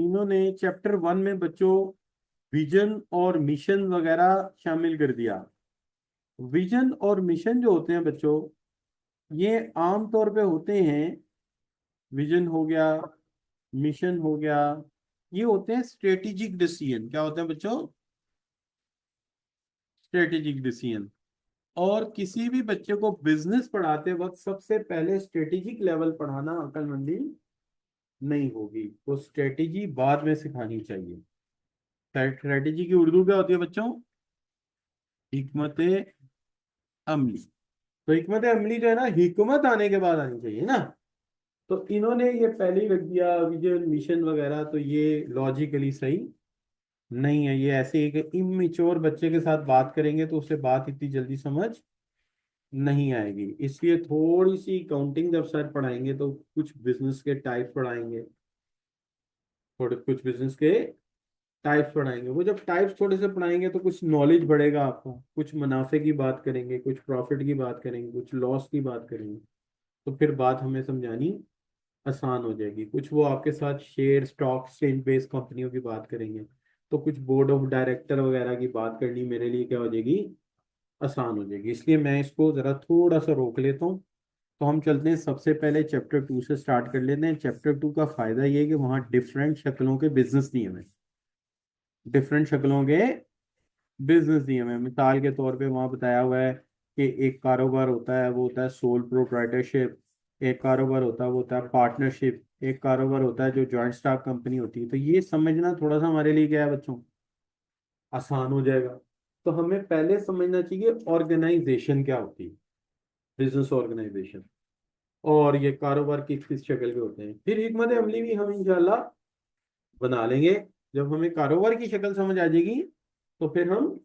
इन्होंने चैप्टर 1 में बच्चों विजन और मिशन वगैरह शामिल कर दिया। विजन और मिशन जो होते हैं बच्चों, ये आम तौर पे होते हैं, विजन हो गया, मिशन हो गया, ये होते हैं स्ट्रेटेजिक डिसीजन। क्या होते हैं बच्चों? Strategic decision. और किसी भी बच्चे को बिजनेस पढ़ाते वक्त सबसे पहले स्ट्रेटेजिक लेवल पढ़ाना अक्लमंदी नहीं होगी, वो स्ट्रेटेजी बाद में सिखानी चाहिए। स्ट्रेटेजी की उर्दू क्या होती है बच्चों? हिकमत अमली। तो हिकमत अमली जो है ना, हिकमत आने के बाद आनी चाहिए ना। तो इन्होंने ये पहले ही रख दिया विजन मिशन वगैरह, तो ये लॉजिकली सही नहीं है। ये ऐसे एक इमेच्योर बच्चे के साथ बात करेंगे तो उसे बात इतनी जल्दी समझ नहीं आएगी। इसलिए थोड़ी सी काउंटिंग जब सर पढ़ाएंगे तो कुछ बिजनेस के टाइप पढ़ाएंगे, थोड़े कुछ बिजनेस के टाइप्स पढ़ाएंगे। वो जब टाइप्स थोड़े से पढ़ाएंगे तो कुछ नॉलेज बढ़ेगा आपका, कुछ मुनाफे की बात करेंगे, कुछ प्रॉफिट की बात करेंगे, कुछ लॉस की बात करेंगे, तो फिर बात हमें समझानी आसान हो जाएगी। कुछ वो आपके साथ शेयर स्टॉक एक्सचेंज बेस्ड कंपनियों की बात करेंगे, तो कुछ बोर्ड ऑफ डायरेक्टर वगैरह की बात करनी मेरे लिए क्या हो जाएगी, आसान हो जाएगी। इसलिए मैं इसको जरा थोड़ा सा रोक लेता हूँ। तो हम चलते हैं, सबसे पहले चैप्टर 2 से स्टार्ट कर लेते हैं। चैप्टर 2 का फायदा ये है कि वहाँ डिफरेंट शक्लों के बिजनेस नियम है, डिफरेंट शक्लों के बिजनेस नियम है। मिसाल के तौर पे वहाँ बताया हुआ है कि एक कारोबार होता है, वो होता है सोल प्रोप्राइटरशिप। एक कारोबार होता है वो होता है पार्टनरशिप। एक कारोबार होता है जो जॉइंट स्टॉक कंपनी होती है। तो ये समझना थोड़ा सा हमारे लिए क्या है बच्चों, आसान हो जाएगा। तो हमें पहले समझना चाहिए ऑर्गेनाइजेशन क्या होती है, बिजनेस ऑर्गेनाइजेशन, और ये कारोबार किस किस शक्ल के होते हैं। फिर हिकमत अमली भी हम इंशाल्लाह बना लेंगे। जब हमें कारोबार की शक्ल समझ आ जाएगी तो फिर हम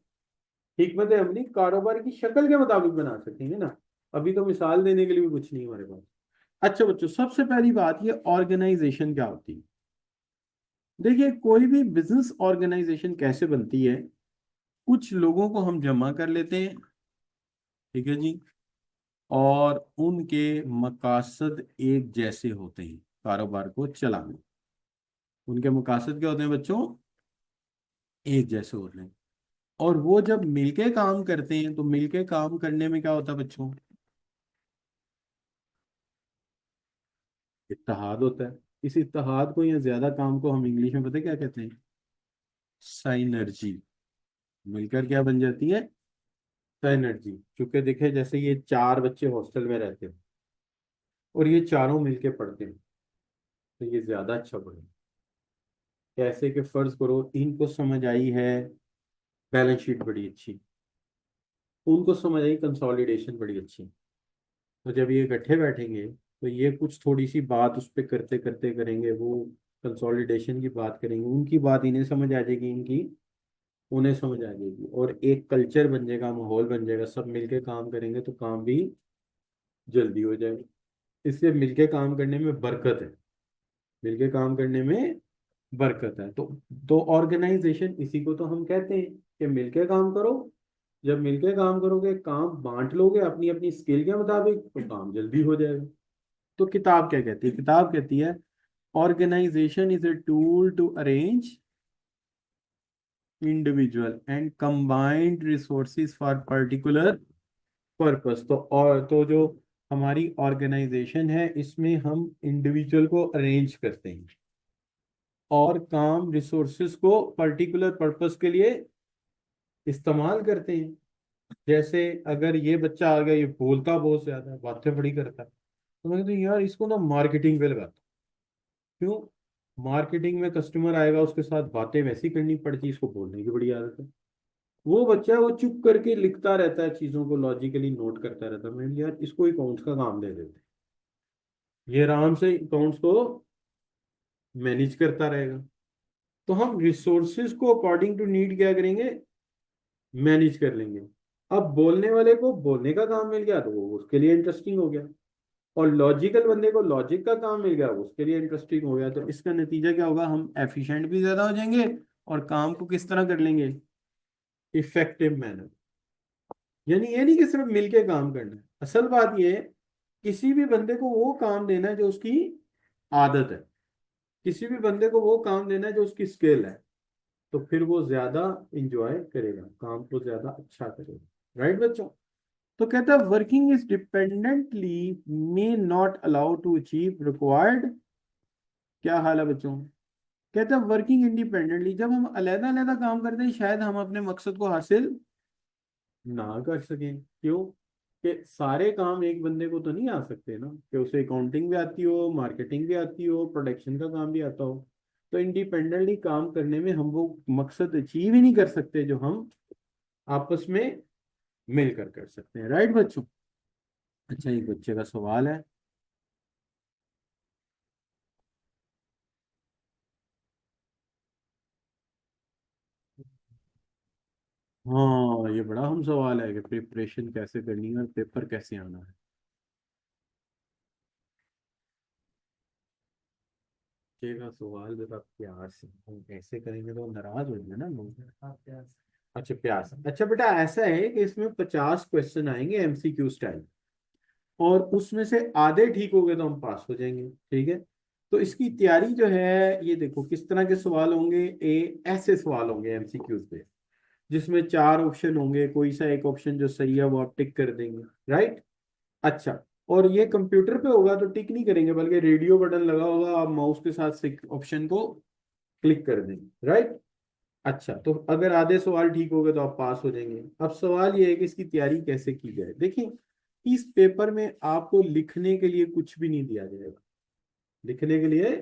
हिकमत अमली कारोबार की शक्ल के मुताबिक बना सकेंगे ना। अभी तो मिसाल देने के लिए भी कुछ नहीं हमारे पास। अच्छा बच्चों, सबसे पहली बात, ये ऑर्गेनाइजेशन क्या होती है। देखिए, कोई भी बिजनेस ऑर्गेनाइजेशन कैसे बनती है, कुछ लोगों को हम जमा कर लेते हैं, ठीक है जी, और उनके मकासद एक जैसे होते हैं कारोबार को चलाने। उनके मकासद क्या होते हैं बच्चों? एक जैसे होते हैं। और वो जब मिलके काम करते हैं तो मिलके काम करने में क्या होता है बच्चों? इत्तेहाद होता है। इस इत्तेहाद को या ज्यादा काम को हम इंग्लिश में पता है क्या कहते हैं? साइनर्जी। मिलकर क्या बन जाती है? साइनर्जी। क्योंकि देखिए, जैसे ये 4 बच्चे हॉस्टल में रहते हैं और ये चारों मिलके पढ़ते हैं, तो ये ज्यादा अच्छा पढ़ेंगे। कैसे कि फर्ज करो इनको समझ आई है बैलेंस शीट बड़ी अच्छी, उनको समझ आई कंसोलिडेशन बड़ी अच्छी, तो जब ये इकट्ठे बैठेंगे तो ये कुछ थोड़ी सी बात उस पर करते करते करेंगे, वो कंसोलिडेशन की बात करेंगे, उनकी बात इन्हें समझ आ जाएगी, इनकी उन्हें समझ आ जाएगी, और एक कल्चर बन जाएगा, माहौल बन जाएगा। सब मिलके काम करेंगे तो काम भी जल्दी हो जाएगा। इसलिए मिलके काम करने में बरकत है, मिलके काम करने में बरकत है। तो ऑर्गेनाइजेशन इसी को तो हम कहते हैं कि मिलके काम करो। जब मिलके काम करोगे, काम बांट लोगे अपनी अपनी स्किल के मुताबिक, तो काम जल्दी हो जाएगा। तो किताब क्या कहती है? किताब कहती है organization is a tool to arrange individual and combined resources for particular purpose. तो जो हमारी ऑर्गेनाइजेशन है, इसमें हम इंडिविजुअल को अरेंज करते हैं और काम रिसोर्सेज को पर्टिकुलर पर्पस के लिए इस्तेमाल करते हैं। जैसे अगर ये बच्चा आ गया, ये बोलता बहुत ज्यादा है, बातें बड़ी करता है, तो मैं कहता हूँ यार इसको ना मार्केटिंग पे लगा। क्यों? मार्केटिंग में कस्टमर आएगा, उसके साथ बातें वैसी करनी पड़ती है, इसको बोलने की बड़ी आदत है। वो बच्चा है, वो चुप करके लिखता रहता है, चीजों को लॉजिकली नोट करता रहता है। मैंने यार इसको अकाउंट्स का काम दे देते, ये आराम से अकाउंट्स को मैनेज करता रहेगा। तो हम रिसोर्सेज को अकॉर्डिंग टू नीड क्या करेंगे, मैनेज कर लेंगे। अब बोलने वाले को बोलने का काम मिल गया तो वो उसके लिए इंटरेस्टिंग हो गया, और लॉजिकल बंदे को लॉजिक का काम मिल गया, वो उसके लिए इंटरेस्टिंग हो गया। तो इसका नतीजा क्या होगा, हम एफिशिएंट भी ज्यादा हो जाएंगे और काम को किस तरह कर लेंगे, इफेक्टिव मैनर। यानी ये नहीं कि सिर्फ मिलके काम करना है, असल बात ये है किसी भी बंदे को वो काम देना है जो उसकी आदत है। किसी भी बंदे को वो काम देना है जो उसकी स्किल है, तो फिर वो ज्यादा इंजॉय करेगा, काम को ज्यादा अच्छा करेगा। राइट बच्चों? तो कहता है working is dependently may not allow to achieve required. क्या हाल है बच्चों? कहता है वर्किंग इंडिपेंडेंटली, जब हम अलग अलग काम करते हैं शायद हम अपने मकसद को हासिल ना कर सकें। क्यों? कि सारे काम एक बंदे को तो नहीं आ सकते ना, कि उसे अकाउंटिंग भी आती हो, मार्केटिंग भी आती हो, प्रोडक्शन का काम भी आता हो। तो इंडिपेंडेंटली काम करने में हम वो मकसद अचीव ही नहीं कर सकते जो हम आपस में मिलकर कर सकते हैं। राइट बच्चों? अच्छा, एक बच्चे का सवाल है। हाँ, ये बड़ा हम सवाल है कि प्रिपरेशन कैसे करनी है और पेपर कैसे आना है। बच्चे का सवाल जरा प्यार से, हम ऐसे करेंगे तो नाराज हो जाए ना लोग। अच्छा, प्यास। अच्छा बेटा, ऐसा है कि इसमें 50 क्वेश्चन आएंगे एमसीक्यू स्टाइल, और उसमें से आधे ठीक हो गए तो हम पास हो जाएंगे। ठीक है? तो इसकी तैयारी जो है, ये देखो किस तरह के सवाल होंगे। ऐसे सवाल होंगे एमसीक्यूज पे, जिसमें 4 ऑप्शन होंगे, कोई सा एक ऑप्शन जो सही है वो आप टिक कर देंगे। राइट? अच्छा, और ये कंप्यूटर पे होगा तो टिक नहीं करेंगे, बल्कि रेडियो बटन लगा होगा, आप माउस के साथ ऑप्शन को क्लिक कर देंगे। राइट? अच्छा, तो अगर आधे सवाल ठीक हो गए तो आप पास हो जाएंगे। अब सवाल ये है कि इसकी तैयारी कैसे की जाए। देखिए, इस पेपर में आपको लिखने के लिए कुछ भी नहीं दिया जाएगा। लिखने के लिए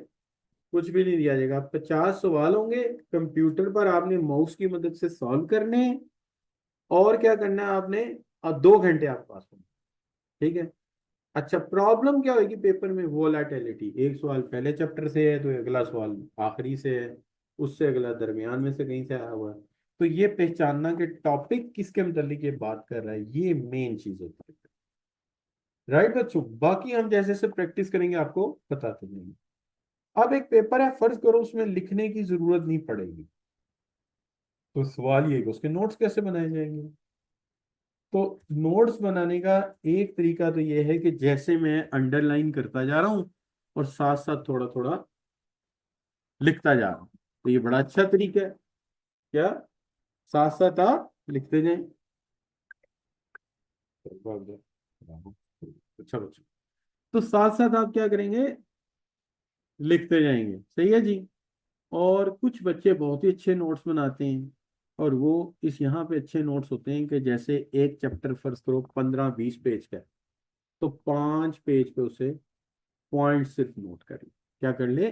कुछ भी नहीं दिया जाएगा। 50 सवाल होंगे, कंप्यूटर पर आपने माउस की मदद से सॉल्व करने हैं, और क्या करना है आपने, और 2 घंटे आप पास होंगे। ठीक है? अच्छा, प्रॉब्लम क्या होगी पेपर में, वोलाटिलिटी। एक सवाल पहले चैप्टर से है तो अगला सवाल आखिरी से है, उससे अगला दरमियान में से कहीं से आया हुआ है। तो ये पहचानना कि टॉपिक किसके मतलब ये बात कर रहा है, ये मेन चीज होती है। राइट बच्चों? बाकी हम जैसे जैसे प्रैक्टिस करेंगे आपको बताते जाएंगे। अब एक पेपर है, फर्ज करो उसमें लिखने की जरूरत नहीं पड़ेगी, तो सवाल ये है कि उसके नोट्स कैसे बनाए जाएंगे। तो नोट्स बनाने का एक तरीका तो ये है कि जैसे मैं अंडरलाइन करता जा रहा हूं और साथ साथ थोड़ा थोड़ा लिखता जा रहा हूं, तो ये बड़ा अच्छा तरीका है। क्या? साथ साथ आप लिखते जाएं। अच्छा बच्चों, तो साथ साथ आप क्या करेंगे, लिखते जाएंगे। सही है जी? और कुछ बच्चे बहुत ही अच्छे नोट्स बनाते हैं, और वो इस यहाँ पे अच्छे नोट्स होते हैं कि जैसे एक चैप्टर फर्ज करो 15-20 पेज का है, तो 5 पेज पे उसे पॉइंट सिर्फ नोट कर ले। क्या कर ले?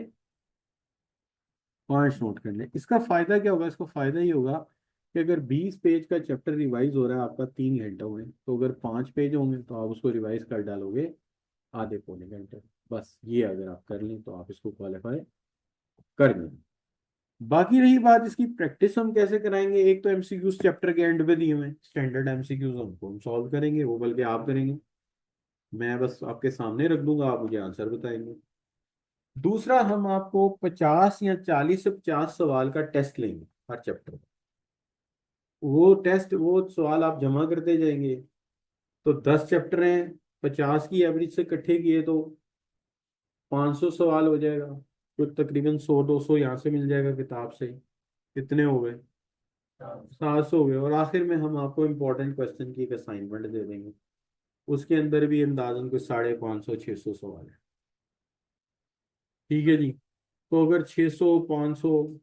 पॉइंट्स नोट कर ले। इसका फायदा क्या होगा? इसको फायदा ये होगा कि अगर 20 पेज का चैप्टर रिवाइज हो रहा है आपका 3 घंटों में, तो अगर 5 पेज होंगे तो आप उसको रिवाइज कर डालोगे आधे पौने घंटे। बस ये अगर आप कर लें तो आप इसको क्वालिफाई कर लें। बाकी रही बात इसकी प्रैक्टिस हम कैसे कराएंगे, एक तो एमसीक्यूज चैप्टर के एंड पे दिए हुए स्टैंडर्ड एमसीक्यूज, हमको हम सॉल्व करेंगे, वो बल्कि आप करेंगे। मैं बस आपके सामने रख दूंगा, आप मुझे आंसर बताएंगे। दूसरा, हम आपको 50 या 40 से 50 सवाल का टेस्ट लेंगे हर चैप्टर। वो टेस्ट, वो सवाल आप जमा करते जाएंगे। तो 10 चैप्टर हैं, 50 की एवरेज से इकट्ठे किए तो 500 सवाल हो जाएगा। तो तकरीबन 100-200 यहाँ से मिल जाएगा किताब से। कितने हो गए? 700 हो गए। और आखिर में हम आपको इम्पोर्टेंट क्वेश्चन की एक असाइनमेंट दे देंगे, उसके अंदर भी अंदाजन कुछ 550-600 सवाल है। ठीक है जी? तो अगर 600, 500,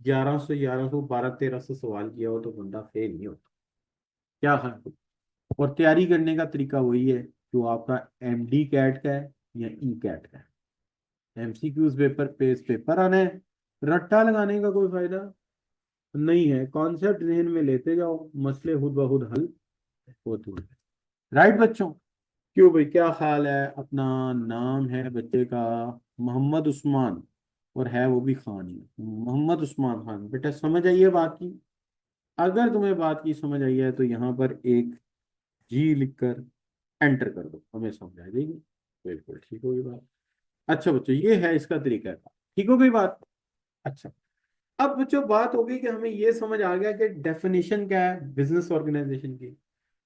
1100, 1200, 1300 सवाल किया हो तो बंदा फेल नहीं होता। क्या है? और तैयारी करने का तरीका वही है जो आपका एमडी कैट का है या ई कैट का है। एमसीक्यूज पेपर पेज पेपर आना है, रट्टा लगाने का कोई फायदा नहीं है। कॉन्सेप्ट जहन में लेते जाओ, मसले खुद ब खुद हल होते हैं। राइट बच्चों? क्यों भाई, क्या ख्याल है? अपना नाम है बच्चे का मोहम्मद उस्मान, और है वो भी खान ही, मोहम्मद उस्मान खान। बेटा समझ आई है बात की? अगर तुम्हें बात की समझ आई है तो यहाँ पर एक जी लिखकर एंटर कर दो, हमें समझ आ जाएगी। बिल्कुल ठीक होगी बात। अच्छा बच्चों, ये है इसका तरीका था। ठीक हो गई बात? अच्छा, अब बच्चों बात हो गई कि हमें ये समझ आ गया कि डेफिनेशन क्या है बिजनेस ऑर्गेनाइजेशन की।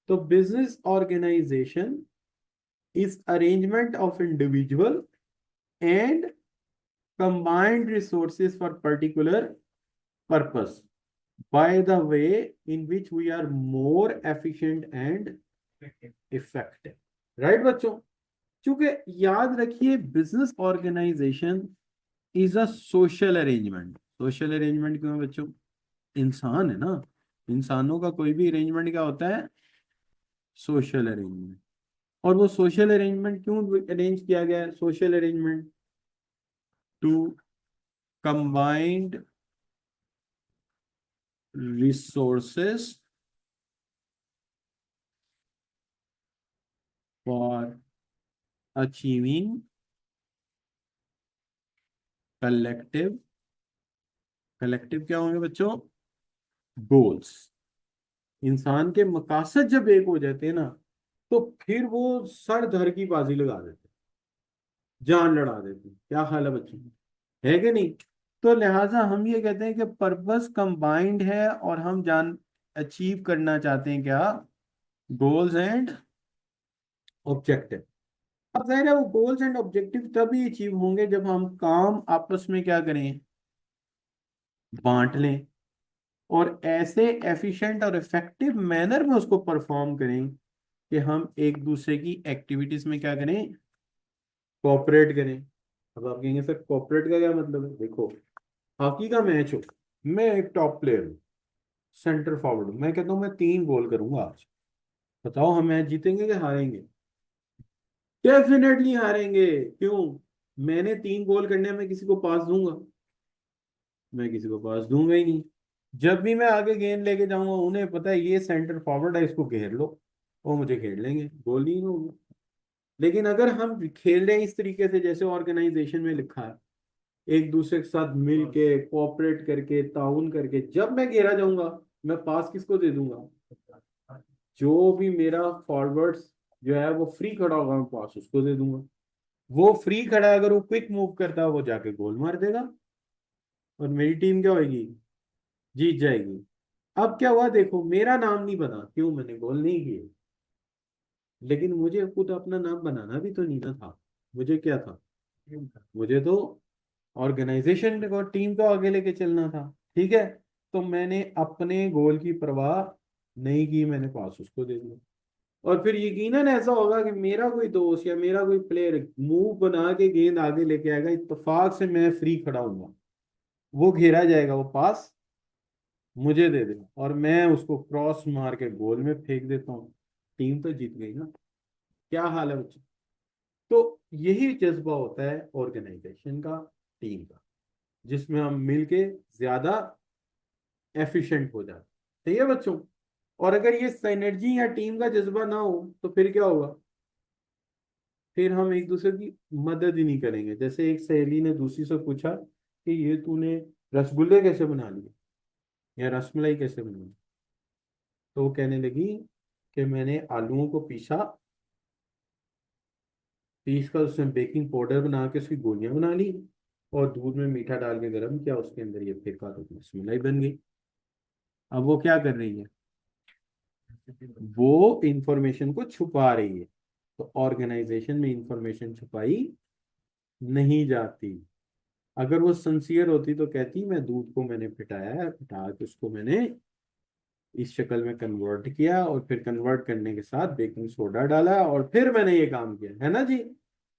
तो business organization is arrangement of individual and combined resources for particular purpose by the way in which we are more efficient and effective. Right बच्चों? क्योंकि याद रखिए business organization is a social arrangement. Social arrangement क्यों है बच्चों? इंसान है ना, इंसानों का कोई भी अरेंजमेंट क्या होता है? Social arrangement. और वो सोशल अरेंजमेंट क्यों अरेंज किया गया है? Social arrangement to combined resources for achieving collective, collective क्या होंगे बच्चों? गोल्स। इंसान के मकासद जब एक हो जाते हैं ना, तो फिर वो सर धर की बाजी लगा देते हैं, जान लड़ा देते हैं। क्या ख्याल है बच्चों? है कि नहीं? तो लिहाजा हम ये कहते हैं कि पर्पस कंबाइंड है और हम जान अचीव करना चाहते हैं क्या? Goals and objective. अब जाहिर है वो गोल्स एंड ऑब्जेक्टिव तभी अचीव होंगे जब हम काम आपस में क्या करें? बांट लें, और ऐसे एफिशिएंट और इफेक्टिव मैनर में उसको परफॉर्म करें कि हम एक दूसरे की एक्टिविटीज में क्या करें? कोऑपरेट करें। अब आप कहेंगे सर कोऑपरेट का क्या मतलब है? देखो, हॉकी का मैच हो, मैं एक टॉप प्लेयर हूँ, सेंटर फॉरवर्ड हूँ, मैं कहता हूँ मैं 3 गोल करूंगा आज। बताओ हम मैच जीतेंगे कि हारेंगे? डेफिनेटली हारेंगे। क्यों? मैंने 3 गोल करने में किसी को पास दूंगा? मैं किसी को पास दूंगा ही नहीं। जब भी मैं आगे गेंद लेके जाऊंगा, उन्हें पता है ये सेंटर फॉरवर्ड है, इसको घेर लो, वो मुझे घेर लेंगे, गोल नहीं होगा। लेकिन अगर हम खेल रहे हैं इस तरीके से जैसे ऑर्गेनाइजेशन में लिखा है, एक दूसरे के साथ मिल के कोऑपरेट करके ताउन करके, जब मैं घेरा जाऊंगा, मैं पास किसको दे दूंगा? जो भी मेरा फॉरवर्ड्स जो है वो फ्री खड़ा होगा, मैं पास उसको दे दूंगा। वो फ्री खड़ा है, अगर वो क्विक मूव करता है, वो जाके गोल मार देगा, और मेरी टीम क्या होगी? जीत जाएगी। अब क्या हुआ देखो, मेरा नाम नहीं बना, क्यों? मैंने गोल नहीं किए। लेकिन मुझे खुद अपना नाम बनाना भी तो नहीं ना था। मुझे क्या था? मुझे तो ऑर्गेनाइजेशन को, टीम को आगे लेके चलना था। ठीक है, तो मैंने अपने गोल की परवाह नहीं की, मैंने पास उसको दे दिया। और फिर यकीनन ऐसा होगा कि मेरा कोई दोस्त या मेरा कोई प्लेयर मूव बना के गेंद आगे लेके आएगा, इत्तेफाक से मैं फ्री खड़ा हूंगा, वो घेरा जाएगा, वो पास मुझे दे देगा, और मैं उसको क्रॉस मार के गोल में फेंक देता हूँ। टीम तो जीत गई ना। क्या हाल है बच्चों? तो यही जज्बा होता है ऑर्गेनाइजेशन का, टीम का, जिसमें हम मिलके ज्यादा एफिशिएंट हो जाते हैं। ठीक है बच्चों? और अगर ये सिनर्जी या टीम का जज्बा ना हो, तो फिर क्या होगा? फिर हम एक दूसरे की मदद ही नहीं करेंगे। जैसे एक सहेली ने दूसरी से पूछा कि ये तूने रसगुल्ले कैसे बना लिए, या रसमलाई कैसे बनाई? तो वो कहने लगी कि मैंने आलूओं को पीसा, पीस कर उसमें बेकिंग पाउडर बना के उसकी गोलियां बना ली, और दूध में मीठा डाल के गर्म किया, उसके अंदर ये फेंका, तो रसमलाई बन गई। अब वो क्या कर रही है? वो इंफॉर्मेशन को छुपा रही है। तो ऑर्गेनाइजेशन में इंफॉर्मेशन छुपाई नहीं जाती। अगर वो सिंसियर होती तो कहती मैं दूध को मैंने फिटाया है, फिटा के उसको मैंने इस शक्ल में कन्वर्ट किया, और फिर कन्वर्ट करने के साथ बेकिंग सोडा डाला, और फिर मैंने ये काम किया, है ना जी?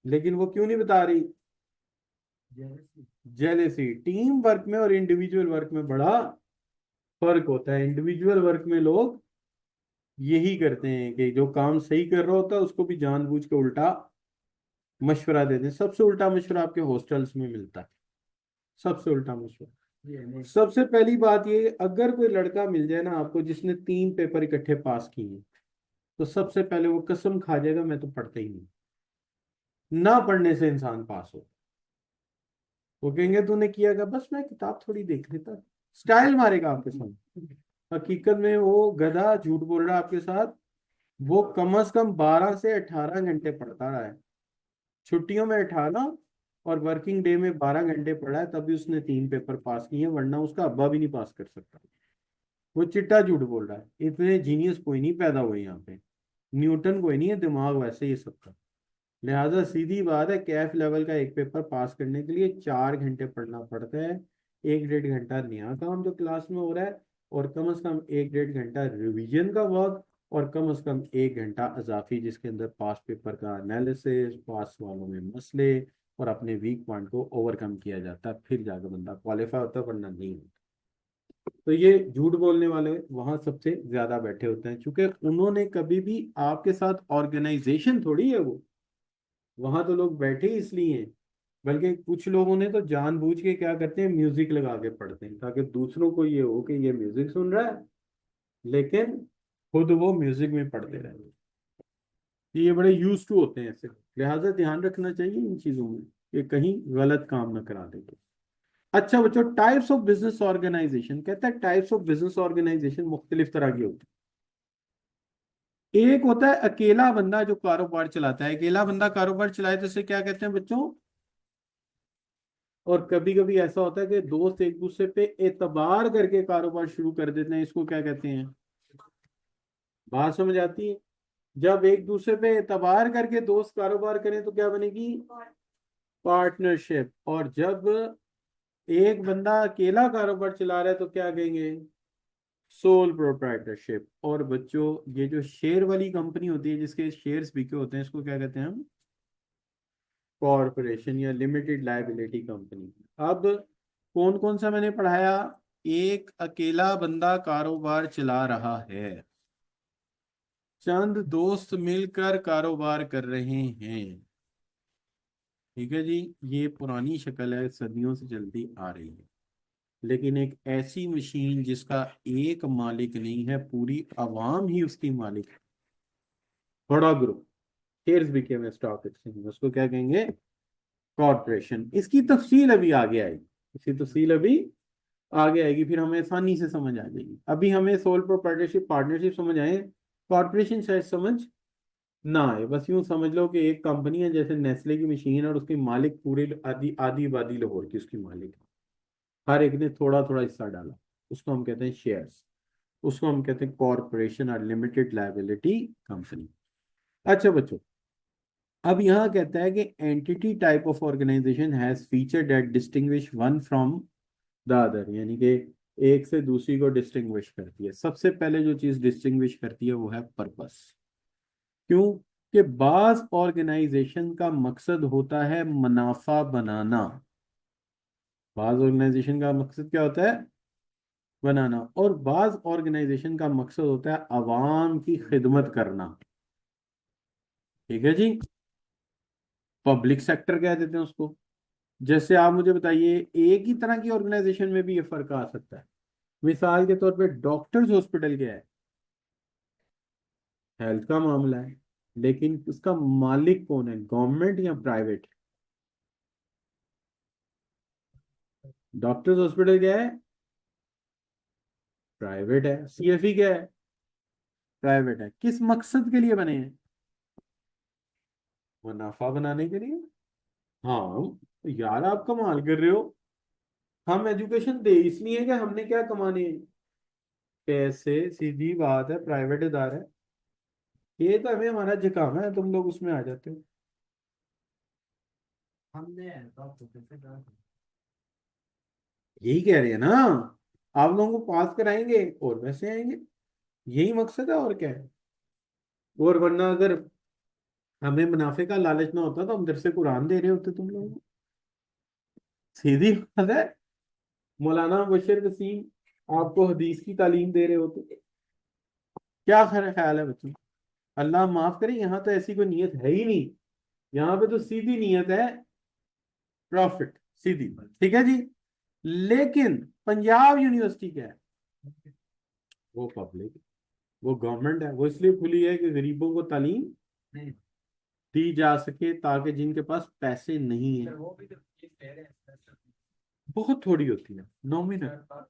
लेकिन वो क्यों नहीं बता रही? जेलेसी। टीम वर्क में और इंडिविजुअल वर्क में बड़ा फर्क होता है। इंडिविजुअल वर्क में लोग यही करते हैं कि जो काम सही कर रहा होता है उसको भी जानबूझ के उल्टा मशवरा देते हैं। सबसे उल्टा मशवरा आपके हॉस्टल्स में मिलता है। सबसे उल्टा मशवरा, सबसे पहली बात ये, अगर कोई लड़का मिल जाए ना आपको जिसने 3 पेपर इकट्ठे पास किए हैं, तो सबसे पहले वो कसम खा जाएगा मैं तो पढ़ता ही नहीं। ना पढ़ने से इंसान पास हो। वो कहेंगे तूने किया क्या? बस मैं किताब थोड़ी देख लेता। स्टाइल मारेगा आपके साथ। हकीकत में वो गधा झूठ बोल रहा है आपके साथ। वो कम से कम 12 से 18 घंटे पढ़ता रहा है। छुट्टियों में 18 और वर्किंग डे में 12 घंटे पढ़ा है, तभी उसने 3 पेपर पास किए, वरना उसका अब्बा भी नहीं पास कर सकता। वो चिट्टा झूठ बोल रहा है। इतने जीनियस कोई नहीं पैदा हुए यहाँ पे। न्यूटन कोई नहीं है, दिमाग वैसे ही है सबका। लिहाजा सीधी बात है, कैफ लेवल का एक पेपर पास करने के लिए 4 घंटे पढ़ना पड़ता है। 1 डेढ़ घंटा नया काम जो क्लास में हो रहा है, और कम से कम 1 डेढ़ घंटा रिवीजन का वर्क, और कम से कम 1 घंटा अजाफी जिसके अंदर पास पेपर का एनालिसिस, पास वालों में मसले और अपने वीक पॉइंट को ओवरकम किया जाता है, फिर जाकर बंदा क्वालिफाई होता है, वरना नहीं होता। तो ये झूठ बोलने वाले वहां सबसे ज्यादा बैठे होते हैं, क्योंकि उन्होंने कभी भी आपके साथ ऑर्गेनाइजेशन थोड़ी है वो, वहां तो लोग बैठे ही इसलिए हैं। बल्कि कुछ लोगों ने तो जानबूझ के क्या करते हैं, म्यूजिक लगा के पढ़ते हैं, ताकि दूसरों को ये हो कि ये म्यूजिक सुन रहा है, लेकिन खुद वो म्यूजिक में पढ़ते रहे। ये बड़े यूज टू होते हैं ऐसे। लिहाजा ध्यान रखना चाहिए इन चीजों में कि कहीं गलत काम ना करा दे। अच्छा बच्चों, टाइप्स ऑफ बिजनेस ऑर्गेनाइजेशन कहता है, टाइप्स ऑफ बिजनेस ऑर्गेनाइजेशन मुख्तलिफ तरह की होती है। एक होता है अकेला बंदा जो कारोबार चलाता है, अकेला बंदा कारोबार चलाए तो इसे क्या कहते हैं बच्चों? और कभी कभी ऐसा होता है कि दोस्त एक दूसरे पे एतबार करके कारोबार शुरू कर देते हैं, इसको क्या कहते हैं? बात समझ आती है? जब एक दूसरे पे एतबार करके दोस्त कारोबार करें तो क्या बनेगी? पार्टनरशिप। और जब एक बंदा अकेला कारोबार चला रहा है तो क्या कहेंगे? Sole proprietorship. और बच्चों, ये जो शेयर वाली कंपनी होती है जिसके शेयर्स बिके होते हैं, इसको क्या कहते हैं हम? कॉरपोरेशन या लिमिटेड लायबिलिटी कंपनी। अब कौन कौन सा मैंने पढ़ाया? एक अकेला बंदा कारोबार चला रहा है, चंद दोस्त मिलकर कारोबार कर रहे हैं। ठीक है जी, ये पुरानी शक्ल है, सदियों से चलती आ रही है। लेकिन एक ऐसी मशीन जिसका एक मालिक नहीं है, पूरी आवाम ही उसकी मालिक है, बड़ा ग्रुप, शेयर्स बिके हुए स्टॉक एक्सचेंज में, उसको क्या कहेंगे? कॉरपोरेशन। इसकी तफसील अभी आगे आएगी, इसकी तफसील अभी आगे आएगी, फिर हमें आसानी से समझ आ जाएगी। अभी हमें सोल प्रोप्राइटरशिप, पार्टनरशिप समझ आए, कॉरपोरेशन शायद समझ ना आए। बस यूं समझ लो कि एक कंपनी है जैसे नेस्ले की मशीन है, और उसकी मालिक पूरे आधी आधी आबादी लाहौर की उसकी मालिक है, हर एक ने थोड़ा थोड़ा हिस्सा डाला, उसको हम कहते हैं शेयर्स, उसको हम कहते हैं कॉरपोरेशन और लिमिटेड लायबिलिटी कंपनी। अच्छा बच्चों, अब यहाँ कहता है कि entity type of organization has feature that distinguish one from the other, यानी कि एक से दूसरी को डिस्टिंग्विश करती है। सबसे पहले जो चीज डिस्टिंग्विश करती है वो है पर्पस। क्यों? कि बाज ऑर्गेनाइजेशन का मकसद होता है मुनाफा बनाना। बाज ऑर्गेनाइजेशन का मकसद क्या होता है? बनाना। और बाज ऑर्गेनाइजेशन का मकसद होता है अवाम की खिदमत करना। ठीक है जी, पब्लिक सेक्टर कह देते हैं उसको। जैसे आप मुझे बताइए, एक ही तरह की ऑर्गेनाइजेशन में भी ये फर्क आ सकता है। मिसाल के तौर पे डॉक्टर्स हॉस्पिटल क्या है? हेल्थ का मामला है, लेकिन उसका मालिक कौन है, गवर्नमेंट या प्राइवेट? डॉक्टर्स हॉस्पिटल क्या है? प्राइवेट है। सीएफई क्या है? प्राइवेट है। किस मकसद के लिए बने हैं? मुनाफा बनाने के लिए। हाँ यार, आप कमाल कर रहे हो। हम एजुकेशन दे इसलिए कि हमने क्या कमाने हैं? पैसे। सीधी बात है, प्राइवेट इदारा है, ये तो हमें हमारा झकाना है, तुम लोग उसमें आ जाते हो। हमने तो आपको कैसे कहा? यही कह रहे हैं ना, आप लोगों को पास कराएंगे और वैसे आएंगे, यही मकसद है, और क्या है? और वरना अगर हमें मुनाफे का लालच ना होता तो हम दरसे कुरान दे रहे होते तुम लोगों को। सीधी बात है, मौलाना बशीर वसीम आपको हदीस की तालीम दे रहे होते। क्या खैर ख्याल है बच्चों? अल्लाह माफ करे, यहाँ तो ऐसी कोई नीयत है ही नहीं। यहाँ पे तो सीधी नीयत है, प्रॉफिट, सीधी बात। ठीक है जी। लेकिन पंजाब यूनिवर्सिटी क्या है? वो पब्लिक, वो गवर्नमेंट है, वो इसलिए खुली है कि गरीबों को तालीम दी जा सके, ताकि जिनके पास पैसे नहीं है, बहुत थोड़ी होती है, नॉमिनल।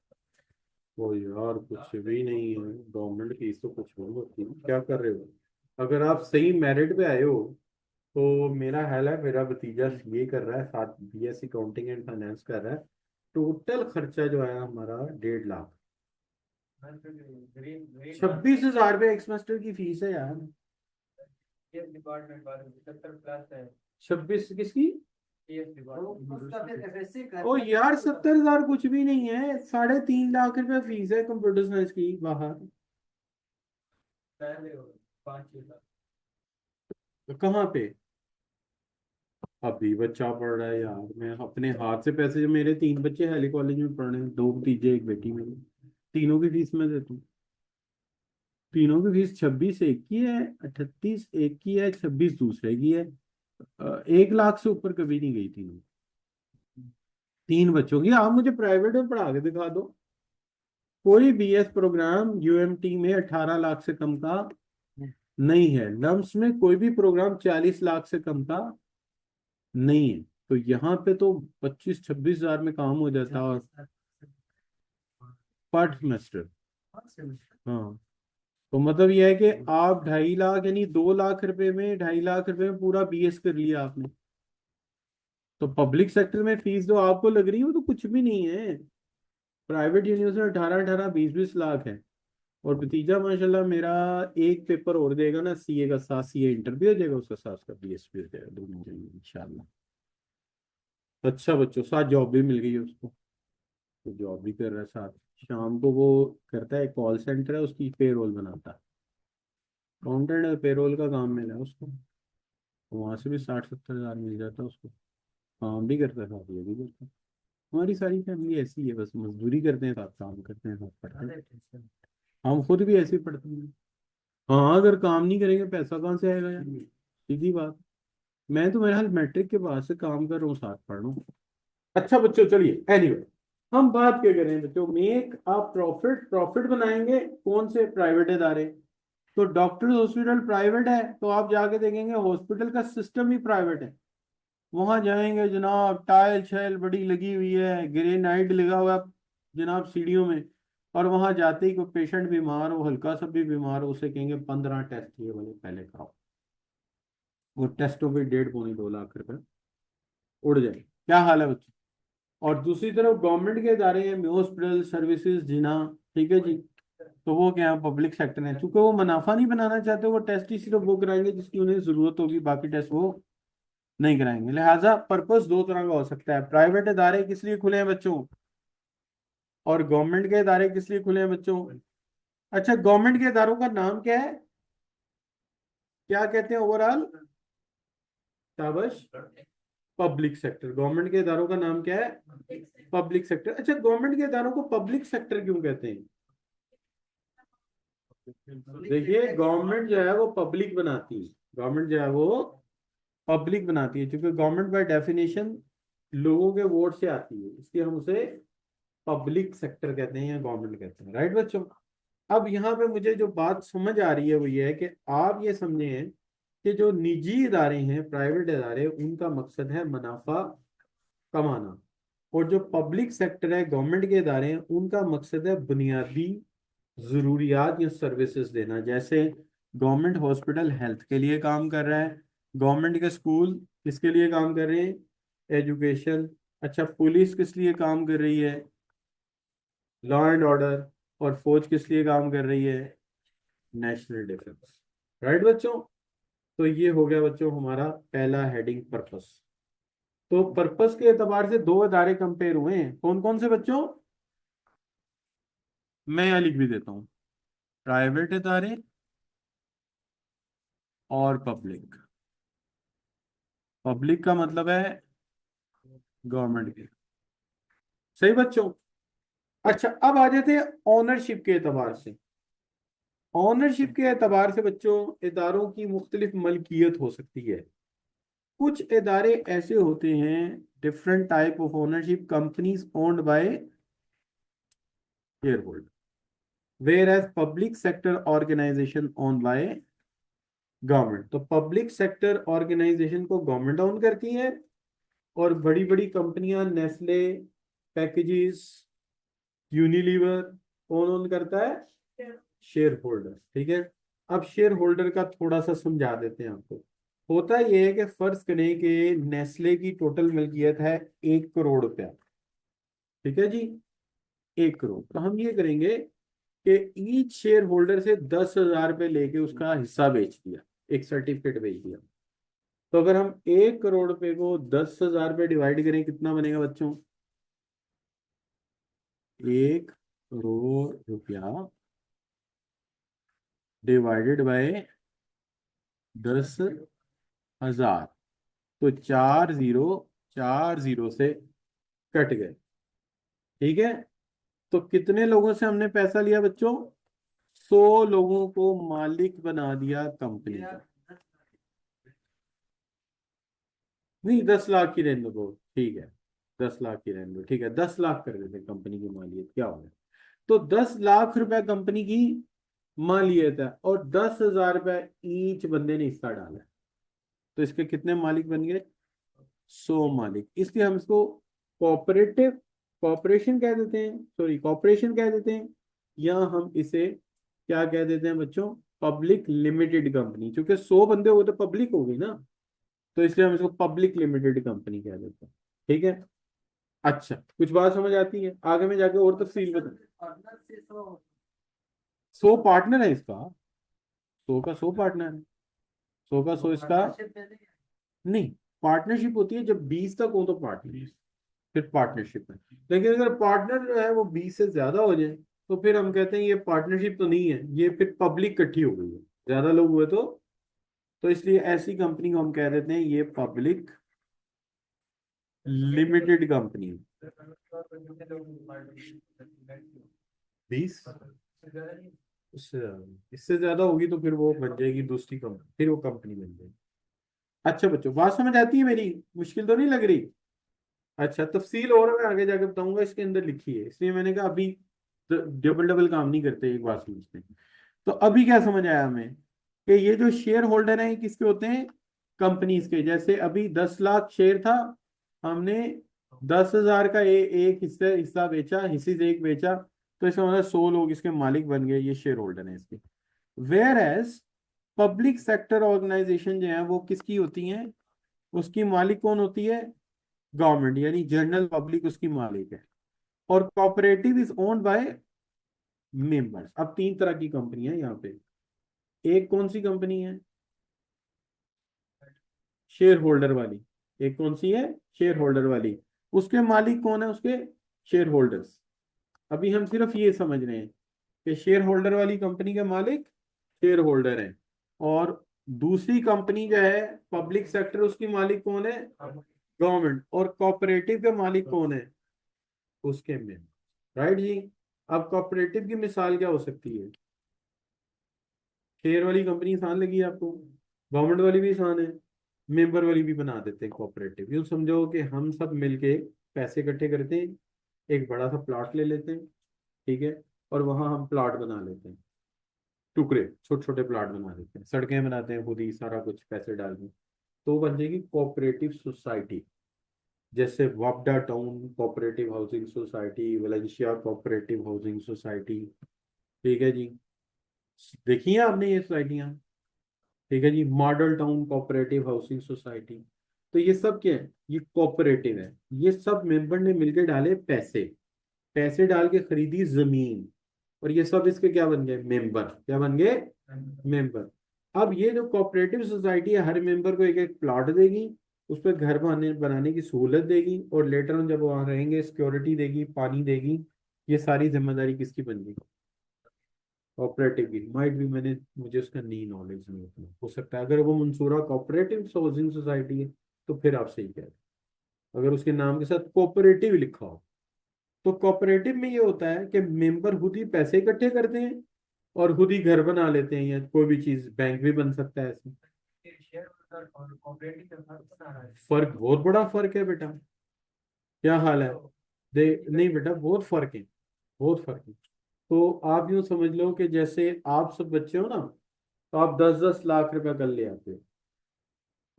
वो यार कुछ भी नहीं है, गवर्नमेंट फीस तो कुछ नहीं होती, क्या कर रहे हो? अगर आप सही मेरिट पे आए हो तो मेरा ख्याल है, मेरा भतीजा ये कर रहा है, साथ बीएससी अकाउंटिंग एंड फाइनेंस कर रहा है, टोटल खर्चा जो आया हमारा 1.5 लाख। 26,000 रुपये एक सेमेस्टर की फीस है यार। डिपार्टमेंट वाले 70 प्लस है। 26 किसकी? उसका फिर एफएससी कर ओ यार 70,000 कुछ भी नहीं है, 3.5 लाख रुपए फीस है कंप्यूटर साइंस की बाहर। पहले 5-6 लाख। तो कहाँ पे? अभी बच्चा पढ़ रहा है यार, मैं अपने हाथ से पैसे, जो मेरे 3 बच्चे हेली कॉलेज में पढ़ रहे हैं, 2 भतीजे एक बेटी मेरी, तीनों की फीस मैं देता हूँ। तीनों की फीस 26 एक की है, 38 एक की है, 26 दूसरे की है। 1 लाख से ऊपर कभी नहीं गई तीनों। 3 बच्चों की। आप मुझे प्राइवेट में पढ़ा के दिखा दो कोई बीएस प्रोग्राम यूएमटी में 18 लाख से कम का नहीं है, नम्स में कोई भी प्रोग्राम 40 लाख से कम का नहीं है। तो यहाँ पे तो 25-26 हजार में काम हो जाता है, और पर सेमेस्टर। हाँ, तो मतलब यह है कि आप 2.5 लाख यानी 2 लाख रुपए में, 2.5 लाख रुपए में पूरा बीएस कर लिया आपने। तो पब्लिक सेक्टर में फीस जो आपको लग रही है वो तो कुछ भी नहीं है। प्राइवेट यूनिवर्सिटी में 18-18, 20-20 लाख है। और भतीजा माशाल्लाह मेरा एक पेपर और देगा ना सीए का, साथ सीए इंटर भी हो जाएगा, उसका साथ उसका बीएस भी हो जाएगा, दोनों हो जाएंगे इंशाल्लाह। अच्छा बच्चों, साथ जॉब भी मिल गई है उसको, तो जॉब भी कर रहा है साथ। शाम को वो करता है, कॉल सेंटर है उसकी, पेरोल बनाता है, अकाउंटेंट पेरोल का काम मिला है उसको। वहां से भी 60-70 हजार मिल जाता है उसको। काम भी करता है साथ, ये भी करता है। हमारी सारी फैमिली ऐसी है, बस मजदूरी करते हैं साथ काम करते हैं साथ पढ़ते हैं। हम खुद भी ऐसे ही पढ़ते हैं। हाँ, अगर काम नहीं करेंगे पैसा कहाँ से आएगा यार, सीधी बात। मैं तो मेरे हाल मैट्रिक के बाद से काम कर रहा हूँ, साथ पढ़ रहा हूँ। अच्छा बच्चों चलिए, एनीवे हम बात क्या करें बच्चों, मेक आप प्रॉफिट, प्रॉफिट बनाएंगे कौन से? प्राइवेट इदारे। तो डॉक्टर्स हॉस्पिटल प्राइवेट है, तो आप जाके देखेंगे हॉस्पिटल का सिस्टम ही प्राइवेट है। वहां जाएंगे जनाब, टाइल शाइल बड़ी लगी हुई है, ग्रेनाइट लगा हुआ है जनाब सीढ़ियों में। और वहां जाते ही कोई पेशेंट बीमार हो, हल्का सा भी बीमार हो, उसे कहेंगे 15 टेस्ट ये वाले पहले कराओ। वो टेस्टों पे 1.5-2 लाख रुपए उड़ जाए। क्या हाल है बच्चों? और दूसरी तरफ गवर्नमेंट के इदारे हैं, हॉस्पिटल सर्विसेज जिना, ठीक है जी। तो वो क्या है, पब्लिक सेक्टर है, क्योंकि वो मुनाफा नहीं बनाना चाहते, वो टेस्ट ही सिर्फ वो कराएंगे जिसकी उन्हें जरूरत होगी, बाकी टेस्ट वो नहीं कराएंगे। लिहाजा पर्पस दो तरह का हो सकता है, प्राइवेट इदारे किस लिए खुले हैं बच्चों, और गवर्नमेंट के इदारे किस लिए खुले हैं बच्चों। अच्छा, गवर्नमेंट के इदारों का नाम क्या है, क्या कहते हैं ओवरऑल? शाबाश, पब्लिक सेक्टर। गवर्नमेंट के इदारों का नाम क्या है? Public sector. अच्छा, गवर्नमेंट के इदारों को पब्लिक सेक्टर क्यों कहते हैं? देखिए, गवर्नमेंट जो है वो पब्लिक बनाती है, गवर्नमेंट जो है वो पब्लिक बनाती है, क्योंकि गवर्नमेंट बाय डेफिनेशन लोगों के वोट से आती है, इसलिए हम उसे पब्लिक सेक्टर कहते हैं या गवर्नमेंट कहते हैं, राइट बच्चों। अब यहाँ पे मुझे जो बात समझ आ रही है वो ये है कि आप ये समझे कि जो निजी इदारे हैं, प्राइवेट इदारे, उनका मकसद है मुनाफा कमाना। और जो पब्लिक सेक्टर है, गवर्नमेंट के इदारे हैं, उनका मकसद है बुनियादी जरूरियात या सर्विसेज देना। जैसे गवर्नमेंट हॉस्पिटल हेल्थ के लिए काम कर रहा है, गवर्नमेंट के स्कूल किसके लिए काम कर रहे हैं? एजुकेशन। अच्छा, पुलिस किस लिए काम कर रही है? Law and order. और फौज किस लिए काम कर रही है? National defence. राइट बच्चों। तो ये हो गया बच्चों हमारा पहला हेडिंग, पर्पस। तो पर्पस के एतबार से दो इदारे कंपेयर हुए हैं, कौन कौन से बच्चों? मैं यहाँ लिख भी देता हूँ, प्राइवेट इदारे और पब्लिक। पब्लिक का मतलब है गवर्नमेंट के, सही बच्चों। अच्छा, अब आ जाते हैं ओनरशिप के एतबार से। ओनरशिप के एतबार से बच्चों इदारों की मुख्तलिफ मलकियत हो सकती है। कुछ इदारे ऐसे होते हैं, different type of ownership, companies owned by share holder, where as public sector organisation owned by government. तो पब्लिक सेक्टर ऑर्गेनाइजेशन को गवर्नमेंट ओन करती है, और बड़ी बड़ी कंपनियां नेस्ले, पैकेजेस, यूनिलीवर, कौन ओन करता है? शेयर होल्डर, ठीक है। अब शेयर होल्डर का थोड़ा सा समझा देते हैं आपको। होता यह है कि फर्ज करें कि नेस्ले की टोटल मिल्कियत है 1 करोड़ रुपया, ठीक है जी, 1 करोड़। तो हम ये करेंगे कि ईच शेयर होल्डर से 10,000 रुपये लेके उसका हिस्सा बेच दिया। एक सर्टिफिकेट भेज दिया। तो अगर हम 1 करोड़ रुपए को 10,000 पे डिवाइड करें कितना बनेगा बच्चों? 1 करोड़ रुपया डिवाइडेड बाय 10,000, तो 4 जीरो से कट गए। ठीक है, तो कितने लोगों से हमने पैसा लिया बच्चों? 100 लोगों को मालिक बना दिया कंपनी का। नहीं, 10 लाख की रहने दो, ठीक है, 10 लाख की रहने दो, ठीक है, 10 लाख कर देते कंपनी की मालियत, क्या होगा? तो 10 लाख रुपए कंपनी की मालियत है, और 10,000 रुपए ईच बंदे ने हिस्सा डाला है। तो इसके कितने मालिक बन गए? 100 मालिक। इसलिए हम इसको कोऑपरेटिव कॉपरेशन कह देते हैं, सॉरी कॉपरेशन कह देते हैं, या हम इसे क्या कह देते हैं बच्चों? Public limited company. क्योंकि 100 बंदे हो गए तो पब्लिक हो गई ना, तो इसलिए हम इसको पब्लिक लिमिटेड कंपनी कह देते हैं। ठीक है, अच्छा, कुछ बात समझ आती है? आगे में जाके और तफसील बता। पार्टनर से 100 100 पार्टनर है इसका, 100 का 100 पार्टनर है, 100 का 100 इसका। पार्टनरशिप में नहीं नहीं, पार्टनरशिप होती है जब 20 तक हो तो पार्टनर, फिर पार्टनरशिप है। लेकिन अगर पार्टनर जो है वो 20 से ज्यादा हो जाए तो फिर हम कहते हैं ये पार्टनरशिप तो नहीं है, ये फिर पब्लिक इकट्ठी हो गई है, ज्यादा लोग हुए तो इसलिए ऐसी कंपनी को हम कह देते हैं ये पब्लिक लिमिटेड कंपनी है। कितने लोग पार्टनरशिप 20, नहीं इससे ज्यादा होगी तो फिर वो बन जाएगी दूसरी कंपनी, फिर वो कंपनी बन जाएगी। अच्छा बच्चों, बात समझ आती है मेरी? मुश्किल तो नहीं लग रही? अच्छा, तफसील और मैं आगे जाके बताऊंगा, इसके अंदर लिखी है, इसलिए मैंने कहा अभी डबल डबल काम नहीं करते, एक बात समझते हैं। तो अभी क्या समझ आया हमें कि ये जो शेयर होल्डर हैं ये किसके होते हैं? कंपनीज के। जैसे अभी 10 लाख शेयर था, हमने 10,000 का एक हिस्सा बेचा, हिस्से से एक बेचा, तो इसका मतलब 100 लोग इसके मालिक बन गए, ये शेयर होल्डर हैं इसके। Where as public sector organisation जो है वो किसकी होती हैं? उसकी मालिक कौन होती है? गवर्नमेंट, यानी जनरल पब्लिक उसकी मालिक है। और cooperative is owned by members. अब 3 तरह की कंपनी है यहाँ पे। एक कौन सी कंपनी है? शेयर होल्डर वाली। एक कौन सी है? शेयर होल्डर वाली। उसके मालिक कौन है? उसके शेयर होल्डर्स। अभी हम सिर्फ ये समझ रहे हैं कि शेयर होल्डर वाली कंपनी के मालिक शेयर होल्डर हैं, और दूसरी कंपनी जो है पब्लिक सेक्टर, उसकी मालिक कौन है? गवर्नमेंट। और कोऑपरेटिव के मालिक कौन है? उसके में। राइट जी। अब कोऑपरेटिव की मिसाल क्या हो सकती है? शेयर वाली कंपनी आसान लगी आपको, गवर्नमेंट वाली भी आसान है, मेंबर वाली भी बना देते हैं कोऑपरेटिव। यूँ समझो कि हम सब मिलके पैसे इकट्ठे करते हैं, एक बड़ा सा प्लॉट ले लेते हैं, ठीक है, और वहां हम प्लॉट बना लेते हैं, टुकड़े, छोटे छोटे प्लॉट बना देते हैं, सड़कें बनाते हैं खुद ही, सारा कुछ पैसे डाल के, तो बन जाएगी कोऑपरेटिव सोसाइटी। जैसे वापडा town cooperative housing society, Valencia cooperative housing society. ठीक है जी, देखिए आपने ये सोसाइटियाँ। ठीक है जी, model town cooperative housing society. तो ये सब क्या है? ये कोऑपरेटिव है। ये सब मेंबर ने मिलकर डाले पैसे, पैसे डाल के खरीदी जमीन, और ये सब इसके क्या बन गए? मेंबर। क्या बन गए? मेंबर। अब ये जो कोऑपरेटिव सोसाइटी है हर मेंबर को एक एक प्लॉट देगी, उस पर घर बनाने बनाने की सहूलत देगी, और लेटर ऑन जब वहां रहेंगे सिक्योरिटी देगी, पानी देगी। ये सारी जिम्मेदारी किसकी बन गई? कोऑपरेटिव की। माइट भी, मुझे उसका नहीं नॉलेज नहीं उतना, हो सकता है अगर वो मंसूरा कोऑपरेटिव हाउसिंग सोसाइटी है तो फिर आप सही कह रहे हैं। अगर उसके नाम के साथ कोऑपरेटिव लिखा हो, तो कोऑपरेटिव में ये होता है कि मेंबर खुद ही पैसे इकट्ठे करते हैं और खुद ही घर बना लेते हैं, या कोई भी चीज, बैंक भी बन सकता है ऐसे। शेयर होल्डर और कोऑपरेटिव का फर्क बता रहा है फर्क, बहुत बड़ा फर्क है बेटा। क्या हाल है? दे नहीं बेटा, बहुत फर्क है, बहुत फर्क है। तो आप यूं समझ लो कि जैसे आप सब बच्चे हो ना, तो आप 10-10 लाख रुपए कर ले आते हो,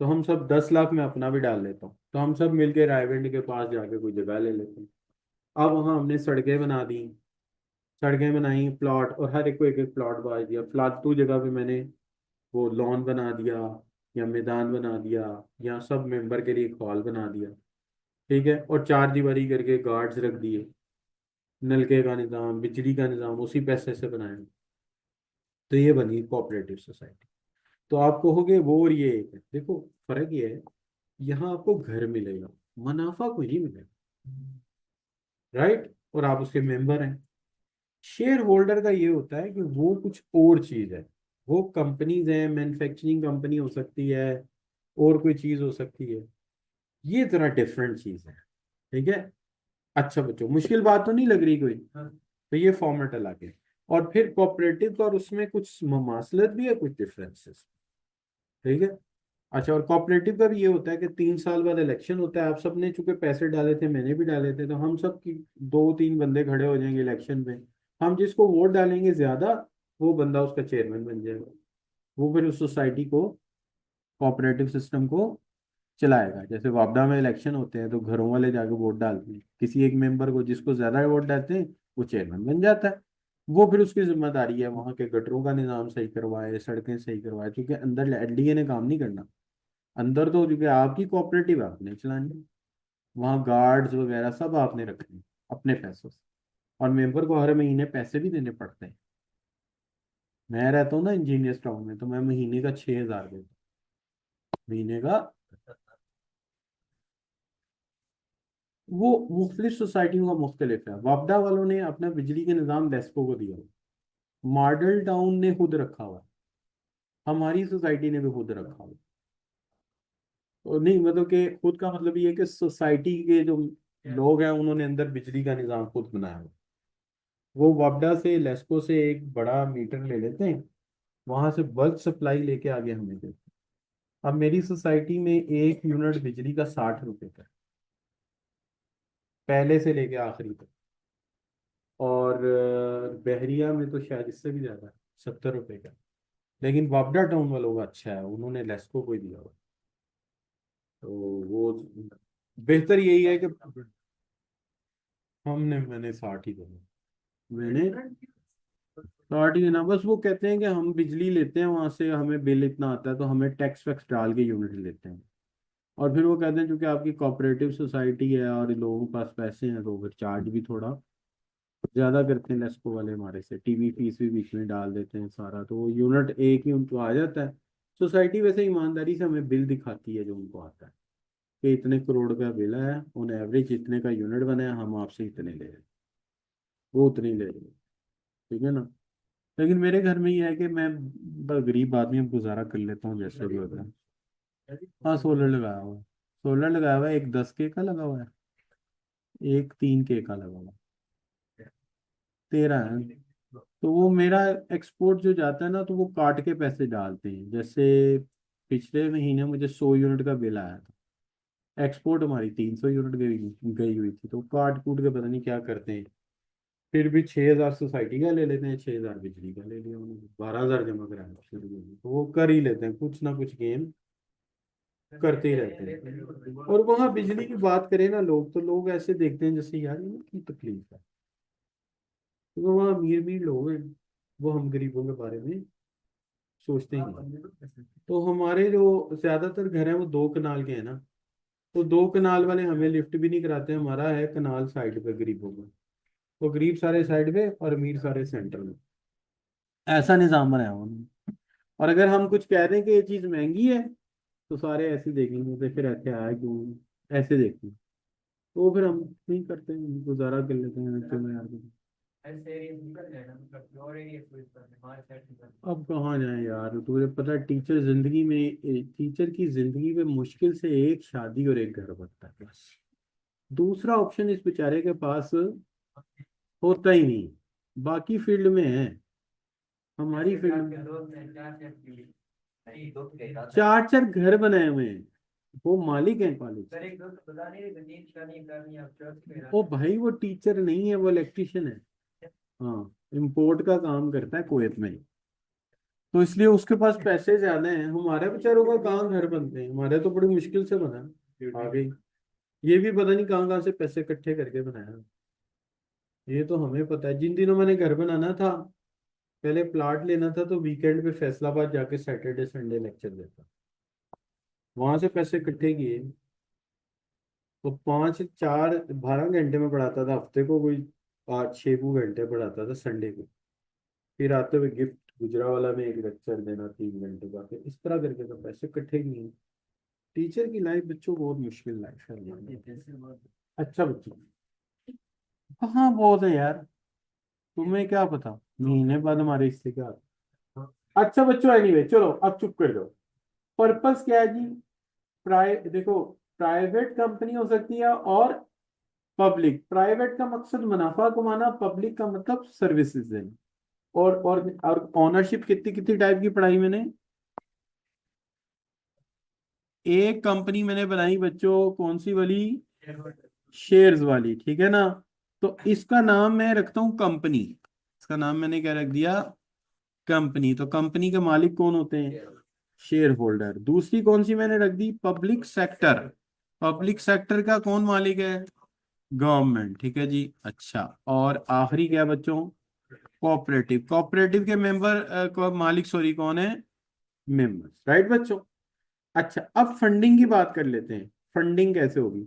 तो हम सब 10 लाख में अपना भी डाल लेता हूँ, तो हम सब मिलके रायविंड के पास जाके कोई जगह ले लेते हैं। अब वहाँ हमने सड़कें बना दी, सड़कें बनाई, प्लॉट, और हर एक को एक एक प्लॉट बांट दिया, फालतू जगह पे मैंने वो लॉन बना दिया, या मैदान बना दिया, या सब मेंबर के लिए एक हॉल बना दिया। ठीक है, और चार दीवारी करके गार्ड्स रख दिए, नलके का निज़ाम, बिजली का निज़ाम उसी पैसे से बनाया। तो ये बनी कोऑपरेटिव सोसाइटी। तो आप कहोगे वो और ये एक है। देखो फर्क ये है, यहाँ आपको घर मिलेगा, मुनाफा कोई नहीं मिलेगा, राइट, और आप उसके मेंबर हैं। शेयर होल्डर का ये होता है कि वो कुछ और चीज है, वो कंपनीज है, मैन्युफैक्चरिंग कंपनी हो सकती है, और कोई चीज हो सकती है, ये जरा डिफरेंट चीज है। ठीक है। अच्छा बच्चों, मुश्किल बात तो नहीं लग रही कोई? हाँ। तो ये फॉर्मेट अलग है। और फिर कोऑपरेटिव और उसमें कुछ ममासलत भी है, कुछ डिफरेंसेस। ठीक है। अच्छा, और कोऑपरेटिव का भी ये होता है कि 3 साल बाद इलेक्शन होता है, आप सबने चूंकि पैसे डाले थे, मैंने भी डाले थे, तो हम सब की 2-3 बंदे खड़े हो जाएंगे इलेक्शन पे। हम जिसको वोट डालेंगे ज्यादा, वो बंदा उसका चेयरमैन बन जाएगा। वो फिर उस सोसाइटी को, कोऑपरेटिव सिस्टम को चलाएगा। जैसे वापडा में इलेक्शन होते हैं तो घरों वाले जाके वोट डालते हैं किसी एक मेंबर को, जिसको ज्यादा वोट डालते हैं वो चेयरमैन बन जाता है। वो फिर उसकी जिम्मेदारी है वहां के गटरों का निजाम सही करवाए, सड़कें सही करवाए, क्योंकि अंदर एलडीए ने काम नहीं करना। अंदर तो क्योंकि आपकी कोऑपरेटिव आपने चलानी है, वहाँ गार्ड्स वगैरह सब आपने रखने हैं अपने पैसों से। और मेंबर को हर महीने पैसे भी देने पड़ते हैं। मैं रहता हूँ ना इंजीनियर्स टाउन में, तो मैं महीने का 6,000 देता हूँ, महीने का। वो मुख्तलिफ सोसाइटियों का मुख्तलिफ है। वापडा वालों ने अपना बिजली के निज़ाम डेस्को को दिया हुआ, मॉडल टाउन ने खुद रखा हुआ, हमारी सोसाइटी ने भी खुद रखा हुआ। और नहीं मतलब कि खुद का मतलब ये है कि सोसाइटी के जो लोग हैं उन्होंने अंदर बिजली का निज़ाम खुद बनाया हुआ। वो वापडा से लेस्को से एक बड़ा मीटर ले लेते हैं, वहां से बल्क सप्लाई लेके आगे हमें देते हैं। अब मेरी सोसाइटी में 1 यूनिट बिजली का 60 रुपए का है, पहले से लेके आखिरी तक। और बहरिया में तो शायद इससे भी ज्यादा है, 70 रुपए का। लेकिन वापडा टाउन वालों का अच्छा है, उन्होंने लेस्को को ही दिया हुआ। तो वो बेहतर यही है कि मैंने 60 ही दिया। मैंने 60 ही ना, बस वो कहते हैं कि हम बिजली लेते हैं वहां से, हमें बिल इतना आता है तो हमें टैक्स वैक्स डाल के यूनिट लेते हैं। और फिर वो कहते हैं क्योंकि आपकी कोऑपरेटिव सोसाइटी है और लोगों के पास पैसे हैं, तो फिर चार्ज भी थोड़ा ज्यादा करते हैं लेस्को वाले हमारे से, टीवी फीस भी बीच में डाल देते हैं सारा, तो वो यूनिट एक ही उनको आ जाता है। सोसाइटी वैसे ईमानदारी से हमें बिल दिखाती है जो उनको आता है, कि इतने करोड़ का बिल है, ऑन एवरेज इतने का यूनिट बना है, हम आपसे इतने ले रहे हैं, वो उतने ले रहे हैं। ठीक है ना। लेकिन मेरे घर में ये है कि मैं गरीब आदमी, अब गुजारा कर लेता हूँ जैसे भी होता है। हाँ सोलर लगाया हुआ है। सोलर लगाया हुआ है, एक 10K का लगा हुआ है, एक 3K का लगा हुआ है, 13 है। तो वो मेरा एक्सपोर्ट जो जाता है ना, तो वो काट के पैसे डालते हैं। जैसे पिछले महीने मुझे 100 यूनिट का बिल आया था, एक्सपोर्ट हमारी 300 यूनिट गई गई हुई थी, तो काट कूट के पता नहीं क्या करते हैं। फिर भी 6,000 सोसाइटी का ले लेते हैं, 6,000 बिजली का ले लिया उन्होंने, 12,000 जमा कराया शुरू में। तो वो कर ही लेते हैं, कुछ ना कुछ गेम करते ही रहते हैं। और वहाँ बिजली की बात करें ना लोग, तो लोग ऐसे देखते हैं जैसे यार ये की तकलीफ है, क्योंकि वहाँ अमीर अमीर लोग हैं, वो हम गरीबों के बारे में सोचते ही नहीं। तो हमारे जो ज्यादातर घर हैं वो 2 कनाल के हैं ना, तो 2 कनाल वाले हमें लिफ्ट भी नहीं कराते, हमारा है कनाल साइड पे गरीबों का। तो गरीब सारे साइड पे और अमीर सारे सेंटर में, ऐसा निजाम बनाया हुआ उन्होंने। और अगर हम कुछ कह दें कि ये चीज महंगी है, तो सारे ऐसे देखेंगे, तो फिर ऐसे आया क्यों, ऐसे देखेंगे। तो फिर हम नहीं करते हैं, गुजारा कर लेते हैं, क्यों ना यार। ऐसे एरिया निकल जाए ना, मतलब और एरिया कोई करने हमारे साइड निकल। अब कहाँ जाए यार, तुझे पता है टीचर जिंदगी में, टीचर की जिंदगी में मुश्किल से एक शादी और एक घर बनता है बस। दूसरा ऑप्शन इस बेचारे के पास होता ही नहीं, बाकी फील्ड में है, हमारी ऐसे फील्ड आपके में दोस्त हैं क्या क्या की नहीं दोस्त के साथ है। 4-4 घर बनाए हुए हैं, वो मालिक हैं कॉलेज। सर एक दोस्त बता नहीं रहे नीट का नहीं करनी आप चौथ में ओ भाई वो टीचर नहीं है, वो इलेक्ट्रिशियन है। हाँ, इम्पोर्ट का काम करता है कुवैत में। तो इसलिए उसके पास पैसे ज्यादा हैं, हमारे बेचारों का कहाँ घर बनते हैं, हमारे तो बड़ी मुश्किल से बना आ गई। ये भी पता नहीं कहाँ कहाँ से पैसे इकट्ठे करके बनाया। ये तो हमें पता है, जिन दिनों मैंने घर बनाना था, पहले प्लाट लेना था, तो वीकेंड पे फैसलाबाद जाके सैटरडे संडे लेक्चर देता, वहां से पैसे इकट्ठे किए। तो 5-4-12 घंटे में पढ़ाता था हफ्ते को, कोई 5-6 को घंटे पढ़ाता था संडे को। फिर आते हुए गिफ्ट गुजरावाला में एक लेक्चर देना 3 घंटे का, फिर इस तरह करके तो पैसे इकट्ठे नहीं है। टीचर की लाइफ बच्चों बहुत मुश्किल लाइफ है। अच्छा बच्चों, हाँ बहुत है यार, तुम्हें क्या पता महीने बाद हमारे इससे क्या आता। अच्छा बच्चों, एनीवे चलो अब चुप कर जाओ। पर्पस क्या है जी? देखो, प्राइवेट कंपनी हो सकती है और पब्लिक। प्राइवेट का मकसद मुनाफा कमाना, पब्लिक का मतलब सर्विसेज देना। और ओनरशिप कितनी कितनी टाइप की पढ़ाई मैंने? एक कंपनी मैंने बनाई बच्चों, कौन सी वाली? शेयर्स वाली, ठीक है ना। तो इसका नाम मैं रखता हूं कंपनी। इसका नाम मैंने क्या रख दिया? कंपनी। तो कंपनी के मालिक कौन होते हैं? Share holder. दूसरी कौन सी मैंने रख दी? Public sector. पब्लिक सेक्टर का कौन मालिक है? गवर्नमेंट, ठीक है जी। अच्छा, और आखिरी क्या बच्चों? कोऑपरेटिव। कोऑपरेटिव के मेंबर को मालिक सॉरी कौन है? मेंबर्स, राइट बच्चों। अच्छा, अब फंडिंग की बात कर लेते हैं। फंडिंग कैसे होगी?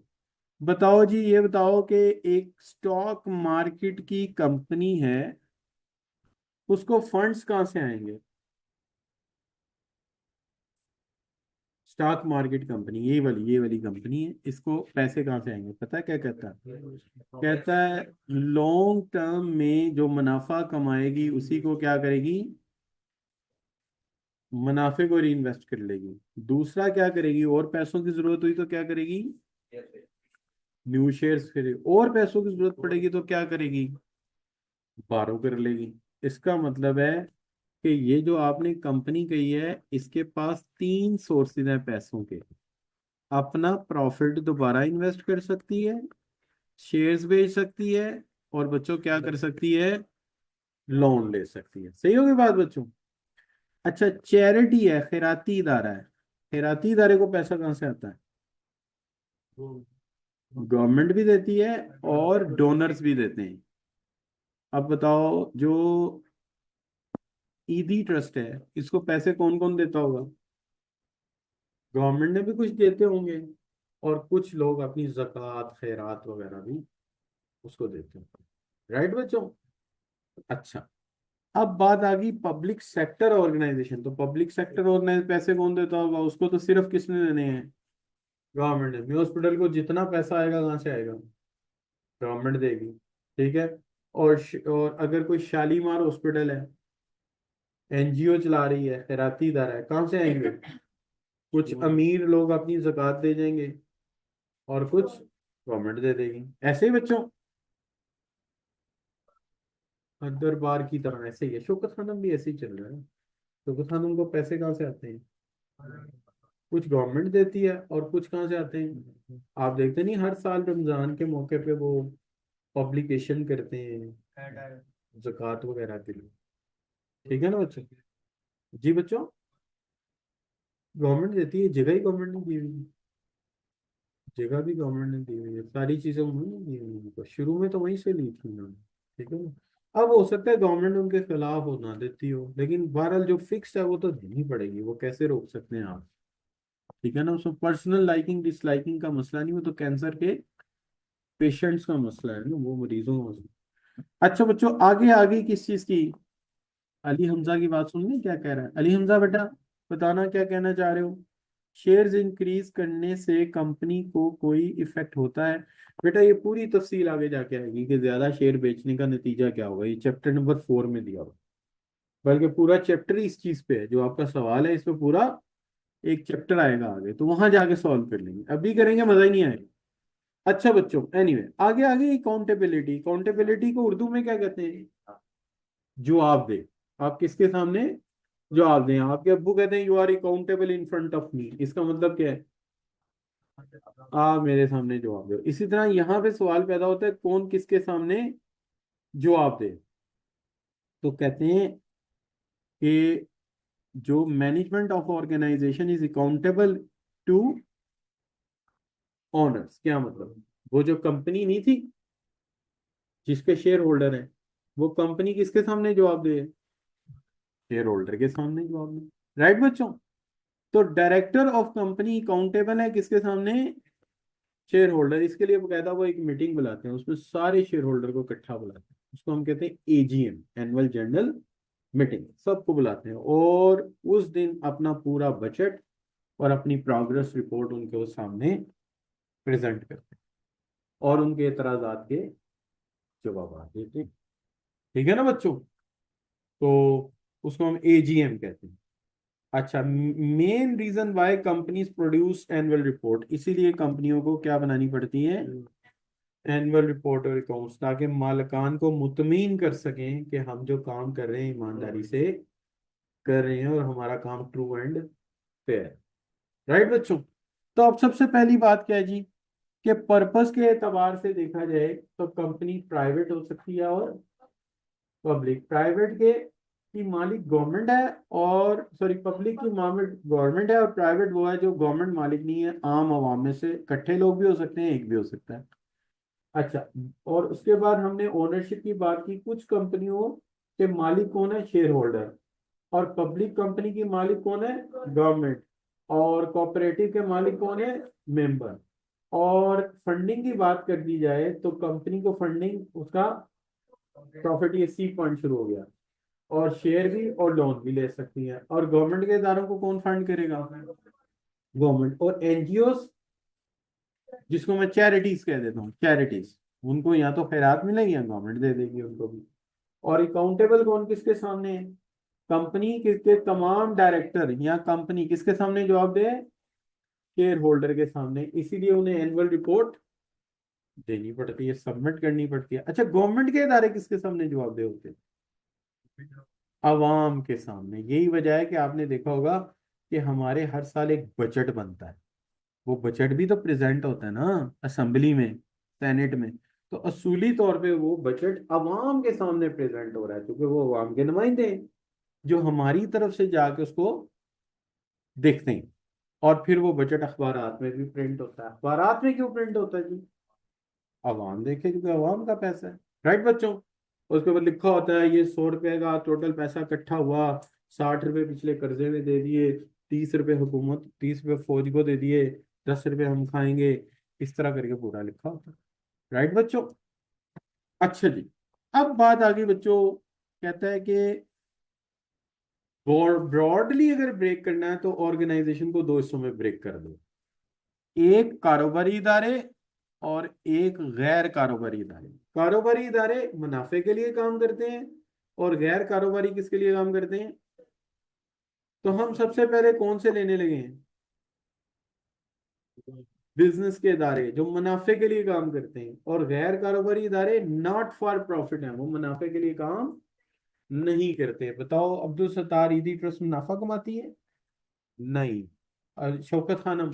बताओ जी, ये बताओ कि एक स्टॉक मार्केट की कंपनी है, उसको फंड्स कहाँ से आएंगे? स्टॉक मार्केट कंपनी, ये वाली कंपनी है, इसको पैसे कहाँ से आएंगे? पता है क्या कहता है? कहता है लॉन्ग टर्म में जो मुनाफा कमाएगी उसी को क्या करेगी? मुनाफे को रीइन्वेस्ट कर लेगी। दूसरा क्या करेगी? और पैसों की जरूरत हुई तो क्या करेगी? न्यू शेयर्स खरीदेगी। और पैसों की जरूरत पड़ेगी तो क्या करेगी? बारो कर लेगी। इसका मतलब है कि ये जो आपने कंपनी कही है, इसके पास 3 सोर्सेज हैं पैसों के। अपना प्रॉफिट दोबारा इन्वेस्ट कर सकती है, शेयर्स बेच सकती है, और बच्चों क्या कर सकती है? लोन ले सकती है। सही होगी बात बच्चों? अच्छा, चैरिटी है, खैराती इदारा है। खैराती इदारे को पैसा कहाँ से आता है? गवर्नमेंट भी देती है और डोनर्स भी देते हैं। अब बताओ, जो ईदी ट्रस्ट है, इसको पैसे कौन कौन देता होगा? गवर्नमेंट ने भी कुछ देते होंगे, और कुछ लोग अपनी ज़कात खैरात वगैरह भी उसको देते हैं। राइट बच्चों? अच्छा, अब बात आ गई पब्लिक सेक्टर ऑर्गेनाइजेशन। तो पब्लिक सेक्टर ऑर्गेनाइज पैसे कौन देता होगा? उसको तो सिर्फ किसने देने हैं? गवर्नमेंट ने। हॉस्पिटल को जितना पैसा आएगा कहाँ से आएगा? गवर्नमेंट देगी, ठीक है। और अगर कोई शालीमार हॉस्पिटल है, एनजीओ चला रही है, खैराती इदारा है, कहाँ से आएंगे? कुछ अमीर लोग अपनी ज़कात दे जाएंगे और कुछ गवर्नमेंट दे देगी। ऐसे ही बच्चों, हर दरबार की तरह ऐसे ही है। शौकत खानम भी ऐसे ही चल रहा है। शौकत खानम को पैसे कहाँ से आते हैं? कुछ गवर्नमेंट देती है और कुछ कहाँ से आते हैं? आप देखते नहीं, हर साल रमजान के मौके पे वो पब्लिकेशन करते हैं ज़कात वगैरह के लिए। ठीक है ना बच्चों? जी बच्चों, गवर्नमेंट देती है, जगह ही गवर्नमेंट ने दी हुई है। जगह भी गवर्नमेंट ने दी हुई है, सारी चीजें उन्होंने दी हुई हैं उनको। शुरू में तो वहीं से ली थी उन्होंने। ठीक है ना। अब हो सकता है गवर्नमेंट उनके खिलाफ हो, ना देती हो, लेकिन बहरहाल जो फिक्स है वो तो देनी पड़ेगी। वो कैसे रोक सकते हैं आप? ठीक है ना। उसमें पर्सनल लाइकिंग डिसलाइकिंग का मसला नहीं, वो तो कैंसर के पेशेंट्स का मसला है ना, वो मरीजों का मसला। अच्छा बच्चों, आगे आगे किस चीज की? अली हमजा की बात सुन ली, क्या कह रहा है अली हमजा बेटा? बताना क्या कहना चाह रहे हो। शेयर्स इंक्रीज करने से कंपनी को कोई इफेक्ट होता है? बेटा ये पूरी तफसील आगे जाके आएगी कि ज्यादा शेयर बेचने का नतीजा क्या होगा। ये चैप्टर नंबर 4 में दिया हुआ। बल्कि पूरा चैप्टर ही इस चीज पे है, जो आपका सवाल है इस पे पूरा एक चैप्टर आएगा आगे, तो वहां जाके सॉल्व कर लेंगे। अभी करेंगे मजा ही नहीं आएगा। अच्छा बच्चों, एनीवे आगे आगे अकाउंटेबिलिटी। अकाउंटेबिलिटी को उर्दू में क्या कहते हैं? जवाब दे। आप किसके सामने जवाब दें? आपके अब्बू कहते हैं you are accountable in front of me, इसका मतलब क्या है? आप मेरे सामने जवाब दो। इसी तरह यहाँ पे सवाल पैदा होता है कौन किसके सामने जवाब दे। तो कहते हैं कि जो management of organisation is accountable to owners. क्या मतलब? वो जो कंपनी नहीं थी जिसके शेयर होल्डर हैं, वो कंपनी किसके सामने जवाब दे? शेयर होल्डर के सामने जवाब दे। राइट बच्चों? तो डायरेक्टर ऑफ कंपनी अकाउंटेबल है किसके सामने? Share holder. इसके लिए बकायदा वो एक मीटिंग बुलाते हैं, उसमें सारे शेयर होल्डर को इकट्ठा बुलाते हैं, उसको हम कहते हैं एजीएम, एनुअल जनरल मीटिंग सबको बुलाते हैं और उस दिन अपना पूरा बजट और अपनी प्रोग्रेस रिपोर्ट उनके वो सामने प्रेजेंट करते हैं और उनके एतराजात के जवाब देते हैं। ठीक है ना बच्चों? तो उसको हम एजीएम कहते हैं। अच्छा, main reason why companies produce annual report, इसीलिए कंपनियों को क्या बनानी पड़ती है? एनुअल रिपोर्ट और अकाउंट्स, ताकि मालिकान को मुतमीन कर सकें कि हम जो काम कर रहे हैं ईमानदारी से कर रहे हैं और हमारा काम ट्रू एंड फेयर। राइट बच्चों? तो अब सबसे पहली बात क्या है जी, कि पर्पस के एतबार से देखा जाए तो कंपनी प्राइवेट हो सकती है और पब्लिक। प्राइवेट के की मालिक गवर्नमेंट है, और सॉरी पब्लिक की मालिक गवर्नमेंट है, और प्राइवेट वो है जो गवर्नमेंट मालिक नहीं है, आम आवाम में से इकट्ठे लोग भी हो सकते हैं, एक भी हो सकता है। अच्छा, और उसके बाद हमने ओनरशिप की बात की। कुछ कंपनियों के मालिक कौन है? Share holder. और पब्लिक कंपनी की मालिक कौन है? गवर्नमेंट। और कोऑपरेटिव के मालिक कौन है? मेंबर। और फंडिंग की बात कर दी जाए तो कंपनी को फंडिंग उसका प्रॉफिट, ये सी पॉइंट शुरू हो गया। और शेयर भी और लोन भी ले सकती है। और गवर्नमेंट के इदारों को कौन फंड करेगा? गवर्नमेंट। और एनजीओ, जिसको मैं चैरिटीज कह देता हूँ, चैरिटीज, उनको या तो खैरात मिलेगी या गवर्नमेंट दे देगी उनको भी। और अकाउंटेबल कौन किसके सामने है? कंपनी के तमाम डायरेक्टर या कंपनी किसके सामने जवाब दे? शेयर होल्डर के सामने। इसीलिए उन्हें एनुअल रिपोर्ट देनी पड़ती है, सबमिट करनी पड़ती है। अच्छा, गवर्नमेंट के इदारे किसके सामने जवाब दे होते हैं? अवाम के सामने। यही वजह है कि आपने देखा होगा कि हमारे हर साल एक बजट बनता है। वो बजट भी तो प्रेजेंट होता है ना असेंबली में, सेनेट में। तो असूली तौर पे वो बजट अवाम के सामने प्रेजेंट हो रहा है, क्योंकि वो अवाम के नुमाइंदे हैं जो हमारी तरफ से जाके उसको देखते हैं। और फिर वो बजट अखबारात में भी प्रिंट होता है। अखबारात में क्यों प्रिंट होता है जी? अवाम देखे, क्योंकि अवाम का पैसा है। राइट बच्चों? उसके ऊपर लिखा होता है ये 100 रुपए का टोटल पैसा इकट्ठा हुआ, 60 रुपए पिछले कर्जे में दे दिए, 30 रुपए हुकूमत, 30 रुपए फौज को दे दिए, 10 रुपए हम खाएंगे। इस तरह करके पूरा लिखा होता है। राइट बच्चों? अच्छा जी, अब बात आ गई बच्चों, कहता है कि ब्रॉडली अगर ब्रेक करना है तो ऑर्गेनाइजेशन को दो हिस्सों में ब्रेक कर दो। एक कारोबारी इदारे और एक गैर कारोबारी इदारे। कारोबारी इदारे मुनाफे के लिए काम करते हैं और गैर कारोबारी किसके लिए काम करते हैं? तो हम सबसे पहले कौन से लेने लगे हैं? बिजनेस के इदारे जो मुनाफे के लिए काम करते हैं, और गैर कारोबारी इदारे नॉट फॉर प्रॉफिट हैं, वो मुनाफे के लिए काम नहीं करते। बताओ, अब्दुल सत्तार ईदी ट्रस्ट मुनाफा कमाती है? नहीं। और शौकत खानम?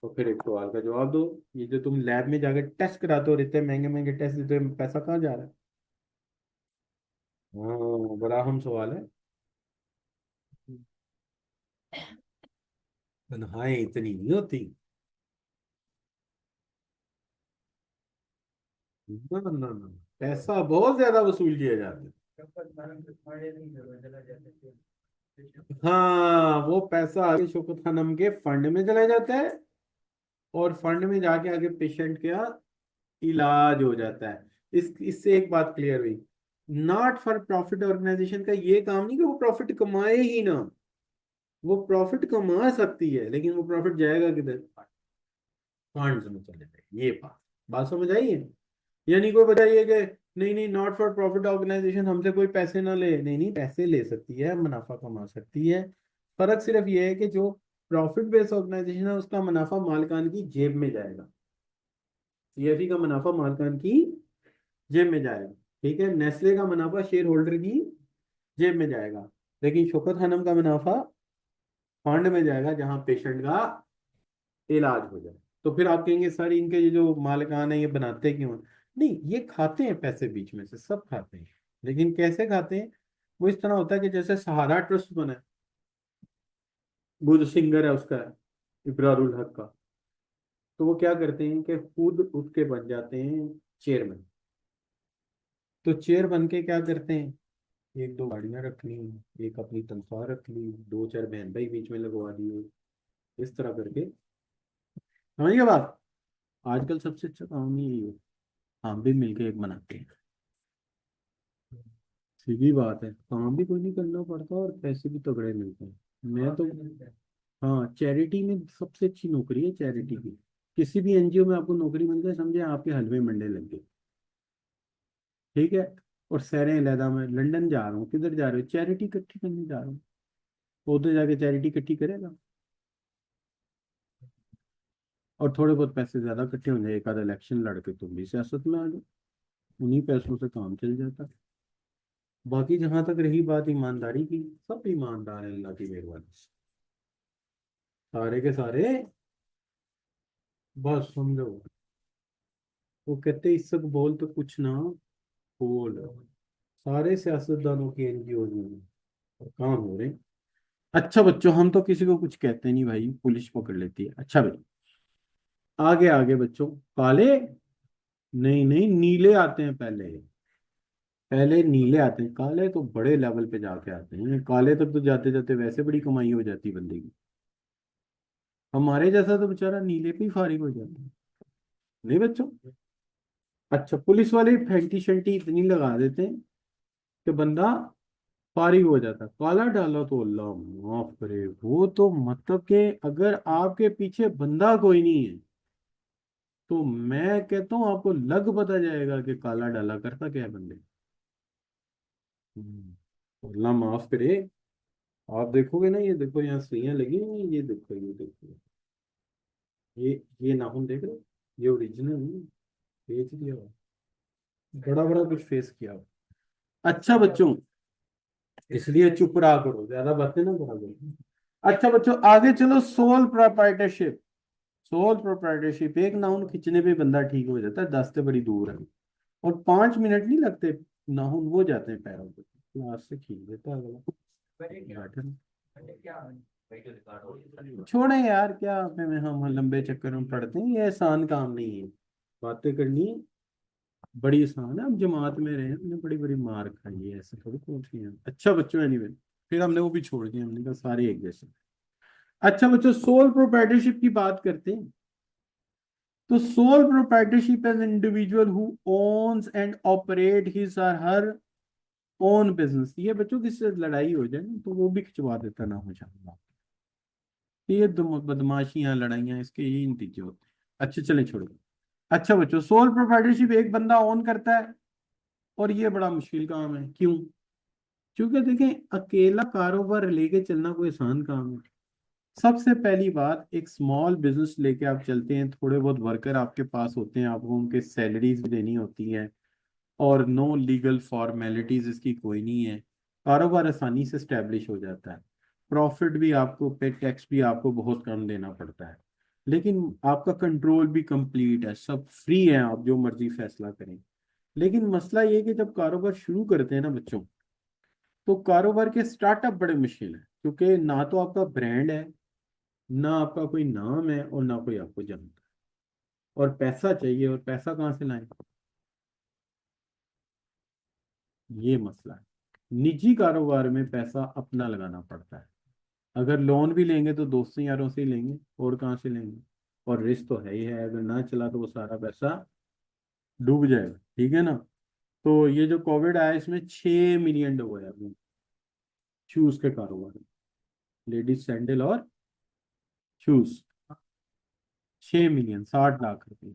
तो फिर एक सवाल का जवाब दो। ये जो तुम लैब में जाकर टेस्ट कराते हो, इतने महंगे महंगे टेस्ट देते हो, पैसा कहाँ जा रहा है? हाँ, बड़ा अहम सवाल है। तनख्वाहें इतनी नहीं होती। ना ना ना, पैसा बहुत ज्यादा वसूल किया जाता है। हाँ, वो पैसा आगे शौकत खानम के फंड में चला जाता है, और फंड में जाके आगे पेशेंट का इलाज हो जाता है। इस इससे एक बात क्लियर हुई, नॉट फॉर प्रॉफिट ऑर्गेनाइजेशन का ये काम नहीं कि वो प्रॉफिट कमाए ही ना। वो प्रॉफिट कमा सकती है, लेकिन वो प्रॉफिट जाएगा किधर? फंड्स में चले जाए। ये बात बात समझ आई है? यानी कोई बताइए कि नहीं नहीं, नॉट फॉर प्रॉफिट ऑर्गेनाइजेशन हमसे कोई पैसे ना ले, नहीं नहीं, पैसे ले सकती है, मुनाफा कमा सकती है। फर्क सिर्फ ये है कि जो प्रॉफिट बेस्ड ऑर्गेनाइजेशन है उसका मुनाफा मालिकान की जेब में जाएगा। सीएफई का मुनाफा मालिकान की जेब में जाएगा। ठीक है, नेस्ले का मुनाफा शेयर होल्डर की जेब में जाएगा। लेकिन शौकत खानम का मुनाफा फंड में जाएगा, जहां पेशेंट का इलाज हो जाए। तो फिर आप कहेंगे सर इनके ये जो मालिकान है ये बनाते क्यों हैं? नहीं, ये खाते हैं पैसे, बीच में से सब खाते हैं। लेकिन कैसे खाते हैं? वो इस तरह होता है कि जैसे सहारा ट्रस्ट बना है, वो जो सिंगर है उसका है, इब्रारुल हक का। तो वो क्या करते हैं कि खुद उठ के बन जाते हैं चेयरमैन। तो चेयर बन के क्या करते हैं? एक दो गाड़ियां रख ली, एक अपनी तनख्वाह रख ली, दो चार बहन भाई बीच में लगवा दिए, इस तरह करके। समझिए बात? आजकल सबसे अच्छा काम ये है, हम भी मिलके एक बनाते हैं। सीधी बात है, काम भी कोई नहीं करना पड़ता और पैसे भी तगड़े मिलते हैं। मैं तो, हाँ, चैरिटी में सबसे अच्छी नौकरी है चैरिटी की। किसी भी एनजीओ में आपको नौकरी मिल जाए, समझे आपके हलवे मंडे लग गए। ठीक है। और सैरें अलहदा, मैं लंदन जा रहा हूँ, किधर जा रहे हो, चैरिटी इकट्ठी करने जा रहा हूँ। वो उधर जाके चैरिटी इकट्ठी करेगा, और थोड़े बहुत पैसे ज्यादा इकट्ठे हो जाए, एक आधा इलेक्शन लड़के तुम भी सियासत में आ जाओ, उन्हीं पैसों से काम चल जाता। बाकी जहां तक रही बात ईमानदारी की, सब ईमानदार है अल्लाह की मेहरबानी से, सारे के सारे। बस समझो, वो कहते इज्जत बोल तो कुछ ना बोल, सारे सियासतदानों की एनजीओ में काम हो रहे हैं। अच्छा बच्चों, हम तो किसी को कुछ कहते नहीं भाई, पुलिस पकड़ लेती है। अच्छा भाई, आगे आगे बच्चों, काले, नहीं नहीं, नीले आते हैं पहले। पहले नीले आते हैं, काले तो बड़े लेवल पे जाके आते हैं, काले तक तो जाते जाते वैसे बड़ी कमाई हो जाती है बंदे की। हमारे जैसा तो बेचारा नीले पे ही फारिग हो जाता है। नहीं बच्चों। अच्छा, पुलिस वाले फैंटी शैंटी इतनी लगा देते हैं कि बंदा फारिग हो जाता है। काला डाला तो अल्लाह माफ करे, वो तो मतलब कि अगर आपके पीछे बंदा कोई नहीं है, तो मैं कहता हूँ आपको लग पता जाएगा कि काला डाला करता क्या है बंदे। अल्लाह माफ करे। आप देखोगे ना, ये देखो यहाँ सुइयां लगी हुई हैं, ये देखो, ये देखो, ये नाखून देख रहे हो? ये ओरिजिनल नहीं, बेच दिया हुआ। बड़ा बड़ा कुछ फेस किया हुआ। अच्छा बच्चों, इसलिए चुप रहा करो, ज्यादा बातें ना करा करो। अच्छा बच्चों, आगे चलो। Sole proprietorship. सोल प्रोप्राइटरशिप, एक नाउन खींचने पे बंदा ठीक हो जाता है, 10 से बड़ी दूर है, और 5 मिनट नहीं लगते, नाउन वो जाते हैं पैरों पे, क्लास से खींच देता है अगला। बैठे रहो। छोड़े यार, क्या में हम लंबे चक्कर में पड़ते हैं, ये आसान काम नहीं है। बातें करनी बड़ी आसान है। हम जमात में रहे, हमने बड़ी बड़ी मार खाई है, ऐसे थोड़ी पूछ लिया। अच्छा बच्चों, एनीवे, फिर हमने वो भी छोड़ दिया, हमने कहा सारे एक जैसे। अच्छा बच्चों, सोल प्रोप्राइटरशिप की बात करते हैं। तो sole proprietorship as individual who owns and operate his or her own business. ये बच्चों किससे लड़ाई हो जाए ना, तो वो भी खिंचवा देता ना हो जाए। ये बदमाशियां लड़ाइयाँ इसके यही नतीजे होते हैं। अच्छा चलें, छोड़ो। अच्छा बच्चों, सोल प्रोप्राइटरशिप एक बंदा ओन करता है, और ये बड़ा मुश्किल काम है। क्यों? क्योंकि देखें, अकेला कारोबार लेके चलना कोई आसान काम है। सबसे पहली बात, एक स्मॉल बिजनेस लेके आप चलते हैं, थोड़े बहुत वर्कर आपके पास होते हैं, आपको उनके सैलरीज भी देनी होती है, और नो लीगल फॉर्मेलिटीज इसकी कोई नहीं है। कारोबार आसानी से स्टैब्लिश हो जाता है। प्रॉफिट भी आपको पे, टैक्स भी आपको बहुत कम देना पड़ता है, लेकिन आपका कंट्रोल भी कंप्लीट है, सब फ्री है, आप जो मर्जी फैसला करें। लेकिन मसला ये है कि जब कारोबार शुरू करते हैं ना बच्चों, तो कारोबार के स्टार्टअप बड़े मुश्किल है, क्योंकि ना तो आपका ब्रांड है, ना आपका कोई नाम है, और ना कोई आपको जानता है, और पैसा चाहिए, और पैसा कहाँ से लाएं, ये मसला है। निजी कारोबार में पैसा अपना लगाना पड़ता है। अगर लोन भी लेंगे तो दोस्तों यारों से ही लेंगे, और कहाँ से लेंगे, और रिस्क तो है ही है, अगर ना चला तो वो सारा पैसा डूब जाएगा। ठीक है ना। तो ये जो कोविड आया, इसमें 6 मिलियन डूब गया अपने शूज के कारोबार में, लेडीज सैंडल और शूज। 6 मिलियन, 60 लाख रुपए।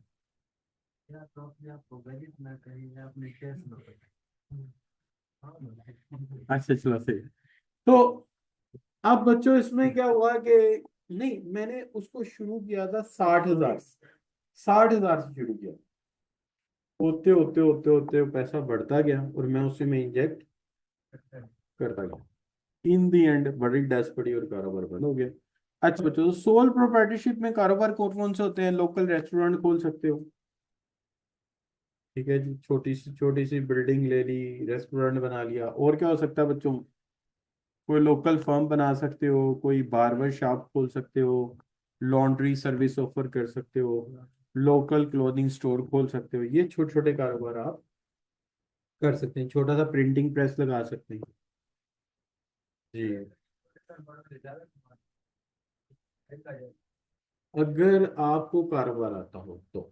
अच्छा चलो सही। तो अब बच्चों, इसमें क्या हुआ कि, नहीं, मैंने उसको शुरू किया था 60,000, 60,000 से शुरू किया। होते होते होते होते पैसा बढ़ता गया, और मैं उसी में इंजेक्ट करता गया। इन दी एंड बड़ी डैश पड़ी और कारोबार बंद हो गया। अच्छा बच्चों, तो सोल प्रोप्राइटरशिप में कारोबार कौन कौन से होते हैं? लोकल रेस्टोरेंट खोल सकते हो, ठीक है जी, छोटी सी बिल्डिंग ले ली, रेस्टोरेंट बना लिया। और क्या हो सकता है बच्चों? कोई लोकल फर्म बना सकते हो, कोई बार्बर शॉप खोल सकते हो, लॉन्ड्री सर्विस ऑफर कर सकते हो, लोकल क्लोथिंग स्टोर खोल सकते हो। ये छोटे छोटे कारोबार आप कर सकते हैं, छोटा सा प्रिंटिंग प्रेस लगा सकते हैं। जी, अगर आपको कारोबार आता हो तो,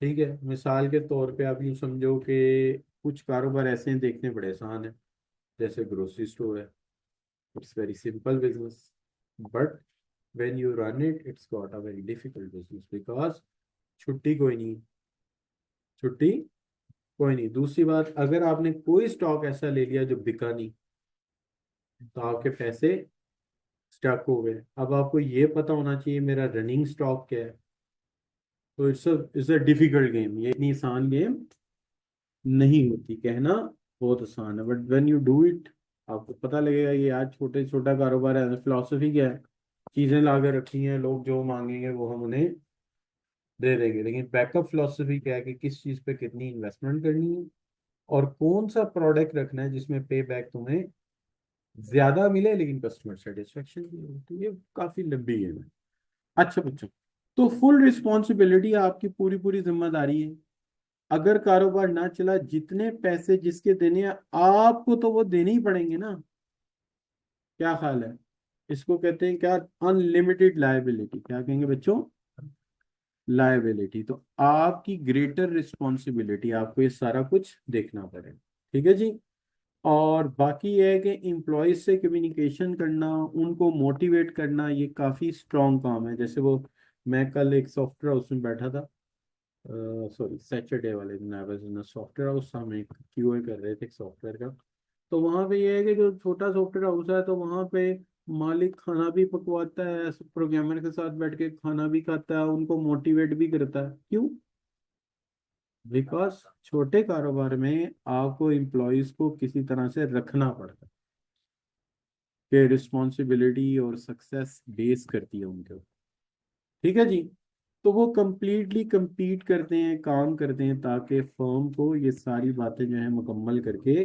ठीक है। मिसाल के तौर पे आप यूँ समझो कि कुछ कारोबार ऐसे हैं देखने बड़े आसान है, जैसे ग्रोसरी स्टोर है, it's very simple business, but when you run it, it's got a very difficult business because छुट्टी कोई नहीं, छुट्टी कोई नहीं। दूसरी बात, अगर आपने कोई स्टॉक ऐसा ले लिया जो बिका नहीं, तो आपके पैसे स्टक हो गए। अब आपको ये पता होना चाहिए मेरा रनिंग स्टॉक क्या है। तो इट्स अ डिफिकल्ट गेम, ये इतनी आसान गेम नहीं होती। कहना बहुत आसान है, but when you do it आपको पता लगेगा ये आज छोटे छोटा कारोबार है। फिलोसफी क्या है, चीजें ला के रखी हैं, लोग जो मांगेंगे वो हम उन्हें दे देंगे, लेकिन बैकअप फिलोसफी क्या है कि किस चीज पे कितनी इन्वेस्टमेंट करनी है और कौन सा प्रोडक्ट रखना है जिसमें पे बैक तुम्हें ज्यादा मिले लेकिन कस्टमर सेटिस्फेक्शन भी हो। तो ये काफी लंबी गेम है। अच्छा बच्चों, तो फुल रिस्पॉन्सिबिलिटी आपकी, पूरी पूरी जिम्मेदारी है। अगर कारोबार ना चला, जितने पैसे जिसके देने हैं आपको तो वो देने ही पड़ेंगे ना। क्या ख्याल है? इसको कहते हैं क्या, अनलिमिटेड लायबिलिटी। क्या कहेंगे बच्चों? लायबिलिटी। तो आपकी ग्रेटर रिस्पॉन्सिबिलिटी, आपको ये सारा कुछ देखना पड़ेगा। ठीक है जी। और बाकी ये है कि एम्प्लॉयज से कम्युनिकेशन करना, उनको मोटिवेट करना, ये काफ़ी स्ट्रॉन्ग काम है। जैसे वो, मैं कल एक सॉफ्टवेयर हाउस में बैठा था, सॉरी सैटरडे वाले दिन, I was in software house, हम एक क्यूए कर रहे थे एक सॉफ्टवेयर का। तो वहाँ पे ये है कि जो छोटा सॉफ्टवेयर हाउस है, तो वहाँ पे मालिक खाना भी पकवाता है, प्रोग्रामर के साथ बैठ के खाना भी खाता है, उनको मोटिवेट भी करता है। क्यों? बिकॉज छोटे कारोबार में आपको एम्प्लॉयज को किसी तरह से रखना पड़ता है, कि रिस्पॉन्सिबिलिटी और सक्सेस बेस करती है उनके ऊपर। ठीक है जी। तो वो कंप्लीटली compete करते हैं, काम करते हैं, ताकि फर्म को ये सारी बातें जो है मुकम्मल करके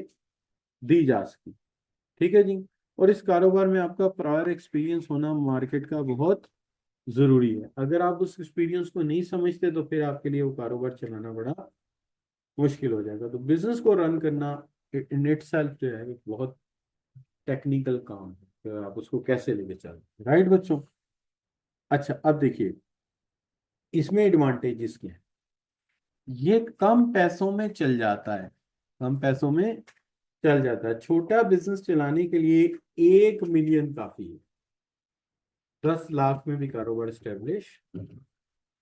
दी जा सके। ठीक है जी। और इस कारोबार में आपका प्रायर एक्सपीरियंस होना मार्केट का बहुत ज़रूरी है। अगर आप उस एक्सपीरियंस को नहीं समझते तो फिर आपके लिए वो कारोबार चलाना बड़ा मुश्किल हो जाएगा। तो बिजनेस को रन करना इन इट सेल्फ जो है एक बहुत टेक्निकल काम है, तो आप उसको कैसे लेके चलते, राइट बच्चों? अच्छा, अब देखिए इसमें एडवांटेजेस क्या है। ये कम पैसों में चल जाता है, कम पैसों में चल जाता है। छोटा बिजनेस चलाने के लिए 1 मिलियन काफी है। 10 लाख में भी कारोबार स्टेब्लिश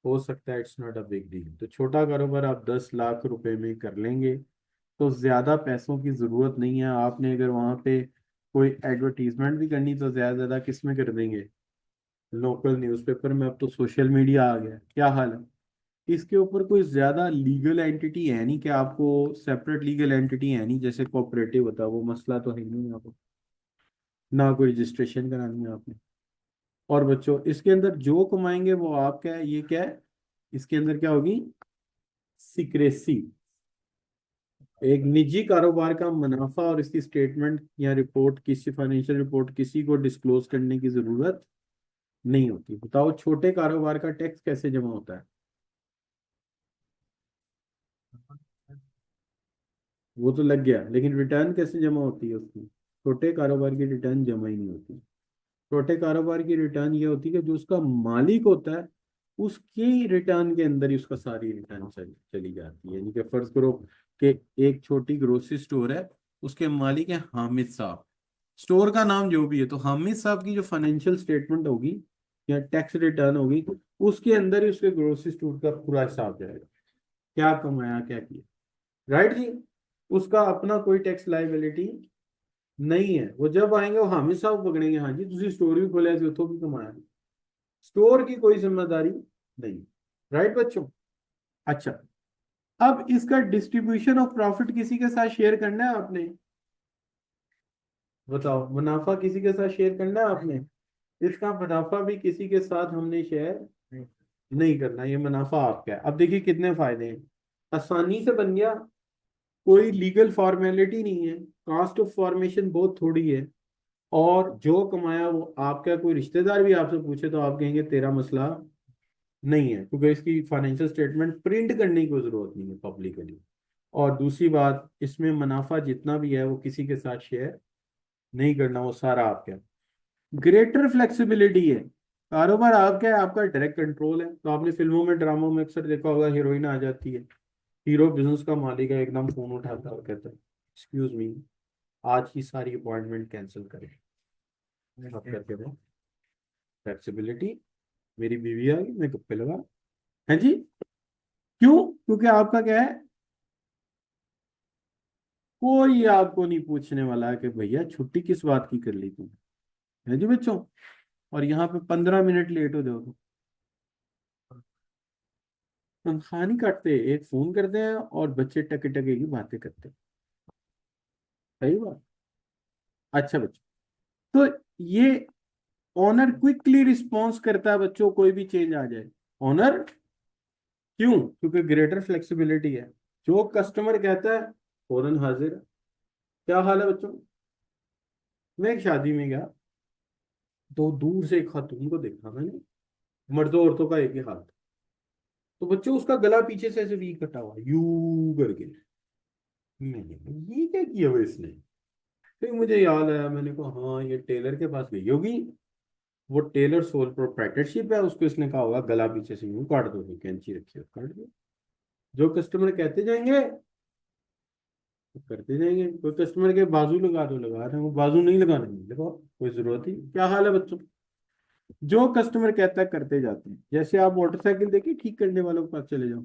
हो सकता है, it's not a big deal. तो छोटा कारोबार आप 10 लाख रुपए में कर लेंगे, तो ज्यादा पैसों की जरूरत नहीं है। आपने अगर वहां पे कोई एडवर्टीजमेंट भी करनी, तो ज्यादा ज्यादा किस में कर देंगे? लोकल न्यूज़पेपर में। अब तो सोशल मीडिया आ गया, क्या हाल है? इसके ऊपर कोई ज्यादा लीगल एंटिटी है नहीं, कि आपको सेपरेट लीगल एंटिटी है नहीं जैसे कोऑपरेटिव होता है, वो मसला तो है ही नहीं आपको, ना कोई रजिस्ट्रेशन करानी है आपने। और बच्चों इसके अंदर जो कमाएंगे वो आपका है। ये क्या है? इसके अंदर क्या होगी? सीक्रेसी। एक निजी कारोबार का मुनाफा और इसकी स्टेटमेंट या रिपोर्ट, किसी फाइनेंशियल रिपोर्ट किसी को डिस्क्लोज करने की जरूरत नहीं होती। बताओ छोटे कारोबार का टैक्स कैसे जमा होता है? वो तो लग गया, लेकिन रिटर्न कैसे जमा होती है उसकी? छोटे कारोबार की रिटर्न जमा ही नहीं होती। छोटे कारोबार की रिटर्न ये होती है कि जो उसका मालिक होता है, उसकी रिटर्न के अंदर ही उसका सारी रिटर्न चली जाती है। यानी कि फर्ज करो कि एक छोटी ग्रोसरी स्टोर है, उसके मालिक है हामिद साहब। स्टोर का नाम जो भी है, तो हामिद साहब की जो फाइनेंशियल स्टेटमेंट होगी या टैक्स रिटर्न होगी, उसके अंदर ही उसके ग्रोसरी स्टोर का पूरा हिसाब जाएगा, क्या कमाया क्या किया। राइट जी। उसका अपना कोई टैक्स लाइबिलिटी नहीं है। वो जब आएंगे वो हामिद साहब पकड़ेंगे, हाँ जी तुम स्टोर भी खोले थे, उतो भी कमाया। स्टोर की कोई जिम्मेदारी नहीं। राइट बच्चों? अच्छा, अब इसका डिस्ट्रीब्यूशन ऑफ प्रॉफिट किसी के साथ शेयर करना है आपने? बताओ, मुनाफा किसी के साथ शेयर करना है आपने? इसका मुनाफा भी किसी के साथ हमने शेयर नहीं करना। ये मुनाफा आपका है। अब देखिए कितने फायदे हैं। आसानी से बन गया, कोई लीगल फॉर्मेलिटी नहीं है, कास्ट ऑफ फॉर्मेशन बहुत थोड़ी है, और जो कमाया वो आपका। कोई रिश्तेदार भी आपसे पूछे तो आप कहेंगे तेरा मसला नहीं है, क्योंकि इसकी फाइनेंशियल स्टेटमेंट प्रिंट करने की कोई जरूरत नहीं है पब्लिकली। और दूसरी बात, इसमें मुनाफा जितना भी है वो किसी के साथ शेयर नहीं करना, वो सारा आपका है। ग्रेटर फ्लेक्सिबिलिटी है। कारोबार आपका है, आपका डायरेक्ट कंट्रोल है। तो आपने फिल्मों में ड्रामों में अक्सर देखा होगा, हीरोइन आ जाती है, हीरो बिजनेस का मालिक है, एकदम फोन उठाता है और कहता है एक्सक्यूज मी, आज की सारी अपॉइंटमेंट कैंसिल करें। आप करके दो फ्लेक्सिबिलिटी, मेरी बीवी आ गई, मैं गप्पे लगा। है जी, क्यों? क्योंकि आपका क्या है, कोई आपको नहीं पूछने वाला है कि भैया छुट्टी किस बात की कर ली तुमने। है जी बच्चों, और यहाँ पे 15 मिनट लेट हो जाओ तो तनख्वाह नहीं काटते, एक फोन करते हैं और बच्चे टके टके की बातें करते हैं। सही बात। अच्छा बच्चों, तो ये ऑनर क्विकली रिस्पॉन्स करता है बच्चों, कोई भी चेंज आ जाए। ऑनर क्यों? क्योंकि ग्रेटर फ्लेक्सिबिलिटी है। जो कस्टमर कहता है फौरन हाजिर है। क्या हाल है बच्चों? मैं एक शादी में गया, तो दूर से एक खातून को देखा मैंने, मर्दों औरतों का एक ही हाल था। तो बच्चों उसका गला पीछे से ऐसे वी कटा हुआ यू करके। मैंने कहा, ये क्या किया हुआ इसने? फिर मुझे याद आया, मैंने कहा हाँ ये टेलर के पास गई होगी, वो टेलर सोल प्रोप्राइटरशिप है, उसको इसने कहा होगा गला पीछे से यूं काट दो, फिर कैंची रखी हो काट दो। जो कस्टमर कहते जाएंगे वो करते जाएंगे। कोई कस्टमर के बाजू लगा दो, लगा रहे हैं, वो बाजू नहीं लगाने में लगाओ, कोई जरूरत ही नहीं। क्या हाल है बच्चों? जो कस्टमर कहता है करते जाते हैं। जैसे आप मोटरसाइकिल देखिए, ठीक करने वालों के पास चले जाओ,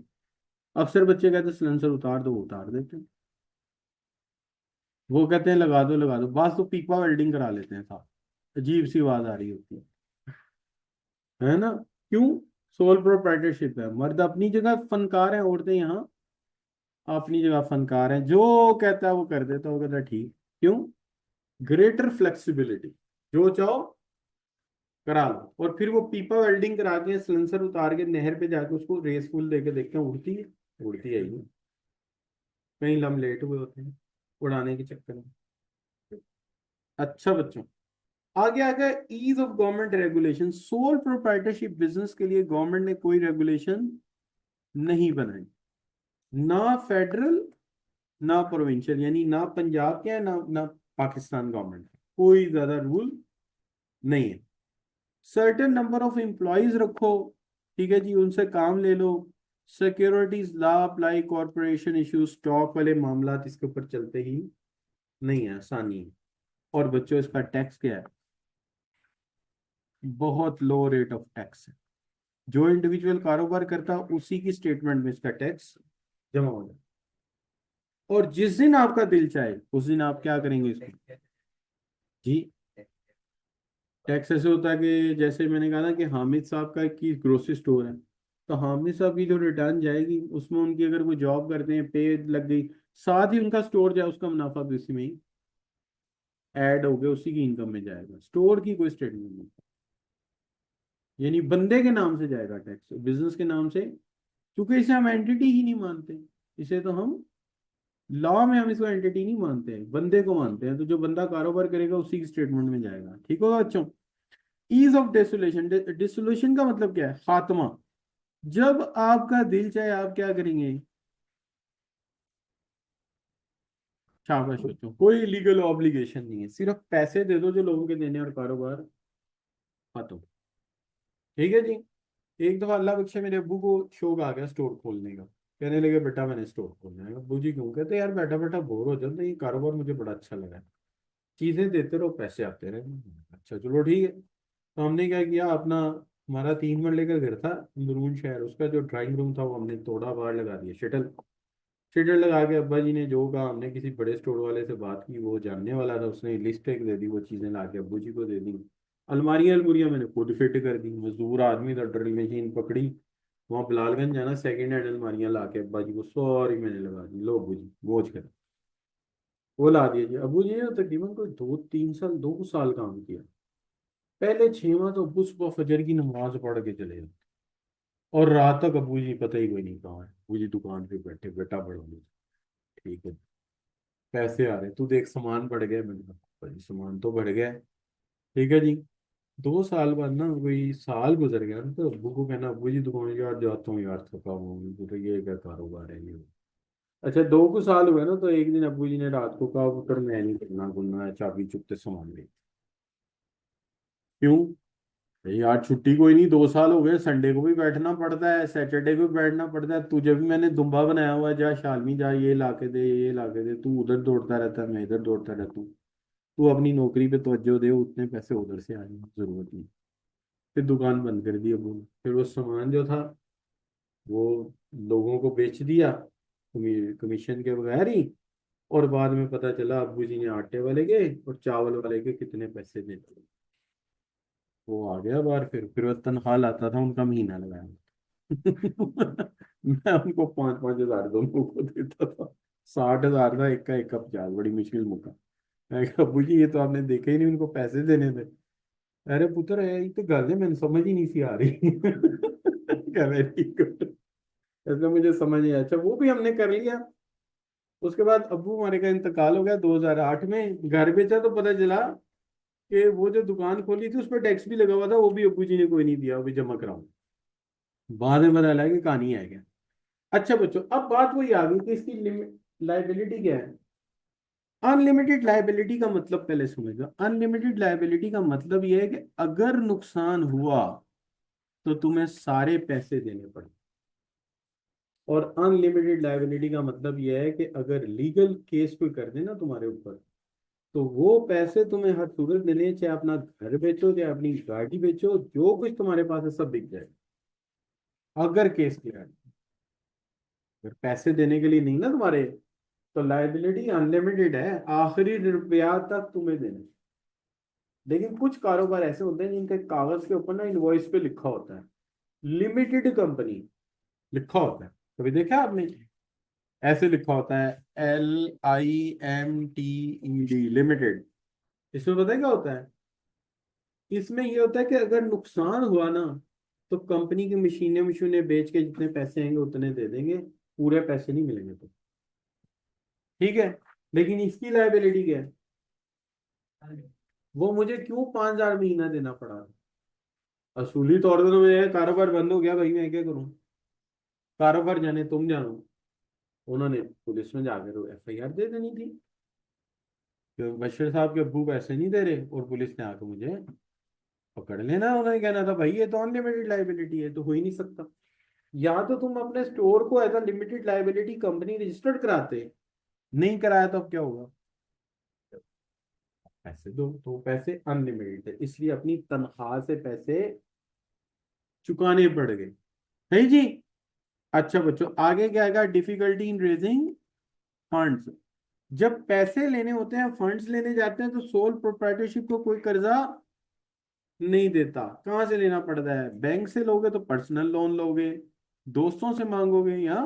अक्सर बच्चे कहते हैं सिलेंसर उतार दो, वो उतार देते हैं। वो कहते हैं लगा दो लगा दो, बस तो पीपा वेल्डिंग करा लेते हैं साहब, अजीब सी आवाज आ रही होती है ना? क्यों? सोल प्रोप्राइटरशिप है। मर्द अपनी जगह फनकार हैं, औरतें यहाँ अपनी जगह फनकार हैं। जो कहता है वो कर देता है, वो कहता है ठीक। क्यों? ग्रेटर फ्लेक्सिबिलिटी, जो चाहो करा लो। और फिर वो पीपा वेल्डिंग करा के सिलेंसर उतार के नहर पे जाके उसको रेस फुल दे के देखते हैं उड़ती है। उड़ती है ही, कहीं लम लेट हुए होते हैं उड़ाने के चक्कर में। अच्छा बच्चों, आगे आ गया ease of government regulation. Sole proprietorship business के लिए गवर्नमेंट ने कोई रेगुलेशन नहीं बनाई, ना फेडरल ना प्रोविंशियल, यानी ना पंजाब के है ना पाकिस्तान गवर्नमेंट का कोई ज्यादा रूल नहीं है। सर्टेन नंबर ऑफ एम्प्लॉयज रखो, ठीक है जी, उनसे काम ले लो। Securities law apply, corporation issue, stock वाले मामला इसके ऊपर चलते ही नहीं है, आसानी है। और बच्चों इसका टैक्स क्या है? बहुत लो रेट ऑफ टैक्स है। जो इंडिविजुअल कारोबार करता है उसी की स्टेटमेंट में इसका टैक्स जमा हो जाए। और जिस दिन आपका दिल चाहे उस दिन आप क्या करेंगे इसको? जी, टैक्स ऐसे होता है कि जैसे मैंने कहा ना कि हामिद साहब का की ग्रोसरी स्टोर है, तो हामिद साहब की जो रिटर्न जाएगी उसमें उनकी अगर वो जॉब करते हैं, पे लग गई, साथ ही उनका स्टोर जाए, उसका मुनाफा भी उसी में ही ऐड हो गया, उसी की इनकम में जाएगा। स्टोर की कोई स्टेटमेंट नहीं, यानी बंदे के नाम से जाएगा टैक्स, बिजनेस के नाम से। क्योंकि इसे हम एंटिटी ही नहीं मानते, इसे तो हम लॉ में हम इसको एंटिटी नहीं मानते हैं, बंदे को मानते हैं। तो जो बंदा कारोबार करेगा उसी की स्टेटमेंट में जाएगा। ठीक होगा बच्चों? ईज ऑफ डिसोल्यूशन, डिसोल्यूशन का मतलब क्या है? खात्मा। जब आपका दिल चाहे आप क्या करेंगे? शाबाश बच्चों, कोई लीगल ऑब्लिगेशन नहीं है, सिर्फ पैसे दे दो जो लोगों के देने, और कारोबार खत्म। ठीक है जी। एक दफा अल्लाह बख्शे मेरे अब्बू को शौक आ गया स्टोर खोलने का। कहने लगे बेटा मैंने स्टोर खोलना है। अब्बू जी क्यों? कहते यार बैठा बैठा बोर हो जाता, ये कारोबार मुझे बड़ा अच्छा लगा है, चीजें देते रहो पैसे आते रहे। अच्छा चलो ठीक है। तो हमने क्या किया, अपना हमारा 3 मरले का घर था अंदरून शहर, उसका जो ड्राइंग रूम था वो हमने तोड़ा, बाहर लगा दिया शटल। शटल लगा के अब्बा जी ने जो कहा, हमने किसी बड़े स्टोर वाले से बात की, वो जानने वाला था, उसने लिस्ट एक दे दी, वो चीजें ला के अब्बू जी को दे दी। अलमारियां अलमुरियां मैंने खुद फिट कर दी, मजदूर आदमी था, ड्रिल मशीन पकड़ी, वहाँ बिलालगंज जाना, सेकंड हैंड अलमारियां ला के अब्बा जी को सारी मैंने लगा दी, लो अब्बू जी बोझ कर। वो ला दिया जी। अब्बू जी ने तकरीबन कोई 2-3 साल, 2 साल काम किया। पहले 6 माह तो अब्बू सुबह फजर की नमाज पढ़ के चले जाते, और रात तक अब्बू जी पता ही कोई नहीं कहाँ है। अब्बू जी दुकान पे बैठे, बेटा पढ़ो मुझे। ठीक है, पैसे आ रहे, तू देख सामान बढ़ गया। मैंने कहा "भाई, सामान तो बढ़ गया है।" ठीक है जी। 2 साल बाद ना, कोई साल गुजर गया ना, तो अब्बू को कहना, अब्बू जी दुकान यार जाता हूँ यार, थका हुआ हूँ, तो ये क्या कारोबार है ये। अच्छा 2 साल हुए ना, तो एक दिन अब्बू जी ने रात को कहा पुत्र मैं नहीं करना गुनना है, चाबी चुपते सामान ले। क्यों? यार छुट्टी कोई नहीं, 2 साल हो गए, संडे को भी बैठना पड़ता है, सैटरडे को भी बैठना पड़ता है। तुझे भी मैंने दुम्बा बनाया हुआ है, जा शालमी जा, ये ला के दे, ये ला के दे, तू उधर दौड़ता रहता है, मैं इधर दौड़ता रहता हूँ। तू अपनी नौकरी पे तवज्जो दे, उतने पैसे उधर से आने की जरूरत नहीं। फिर दुकान बंद कर दी अबू ने। फिर वो सामान जो था वो लोगों को बेच दिया कमीशन के बगैर ही। और बाद में पता चला अब्बू जी ने आटे वाले के और चावल वाले के कितने पैसे दे दिए। वो आ गया बाहर। फिर वो तनख्वाह लाता था, उनका महीना लगाया। मैं उनको 5-5 हजार दोनों को देता था। 60 हजार था एक का, एक कप चाय, बड़ी मुश्किल मुका। मैं कहा अब्बू जी ये तो आपने देखा ही नहीं, उनको पैसे देने थे। अरे पुत्र ये तो गल है, मैंने समझ ही नहीं सी आ रही। कह रहे ठीक है। ऐसे मुझे समझ नहीं आया। अच्छा वो भी हमने कर लिया। उसके बाद अब्बू हमारे का इंतकाल हो गया 2008 में। घर बेचा तो पता चला कि वो जो दुकान खोली थी उस पर टैक्स भी लगा हुआ था, वो भी अब्बू जी ने कोई नहीं दिया, वो भी जमा कराऊं। बाद में पता लगा कि कहानी है क्या। अच्छा बच्चों, अब बात वही आ गई कि इसकी लिमिट लाइबिलिटी क्या है। अनलिमिटेड लाइबिलिटी का मतलब पहले समझो। अनलिमिटेड लाइबिलिटी का मतलब यह है कि अगर नुकसान हुआ तो तुम्हें सारे पैसे देने पड़े। और अनलिमिटेड लाइबिलिटी का मतलब यह है कि अगर लीगल केस कोई कर दे ना तुम्हारे ऊपर, तो वो पैसे तुम्हें हर सूरत देने, चाहे अपना घर बेचो, चाहे अपनी गाड़ी बेचो, जो कुछ तुम्हारे पास है सब बिक जाए, अगर केस क्लियर है। अगर पैसे देने के लिए नहीं ना तुम्हारे, तो लाइबिलिटी अनलिमिटेड है, आखिरी रुपया तक तुम्हें देना। लेकिन कुछ कारोबार ऐसे होते हैं जिनके कागज के ऊपर ना इनवॉइस पे लिखा होता है लिमिटेड कंपनी, लिखा होता है। कभी देखा आपने? ऐसे लिखा होता है LIMTED, लिमिटेड। इसमें पता है क्या होता है? इसमें ये होता है कि अगर नुकसान हुआ ना, तो कंपनी की मशीनें मशीनें बेच के जितने पैसे आएंगे उतने दे देंगे, पूरे पैसे नहीं मिलेंगे तो। ठीक है। लेकिन इसकी लाइबिलिटी क्या है? वो मुझे क्यों 5 हजार महीना देना पड़ा? असूली तौर पे तो मेरा कारोबार बंद हो गया भाई, मैं क्या करूं? कारोबार जाने तुम जानो। उन्होंने पुलिस में जाकर FIR दे देनी थी कि बशीर साहब के अब्बू पैसे नहीं दे रहे, और पुलिस ने आकर मुझे पकड़ लेना। उन्होंने कहना था भाई ये तो अनलिमिटेड लाइबिलिटी है, तो हो ही नहीं सकता। या तो तुम अपने स्टोर को as a limited liability company registered कराते, नहीं कराया तो अब क्या होगा? पैसे दो, तो पैसे अनलिमिटेड है, इसलिए अपनी तनख्वाह से पैसे चुकाने पड़ गए। है जी। अच्छा बच्चों, आगे क्या आएगा? Difficulty in raising funds. जब पैसे लेने होते हैं, फंड्स लेने जाते हैं, तो सोल प्रोप्राइटरशिप को कोई कर्जा नहीं देता। कहाँ से लेना पड़ता है? बैंक से लोगे तो पर्सनल लोन लोगे, दोस्तों से मांगोगे, या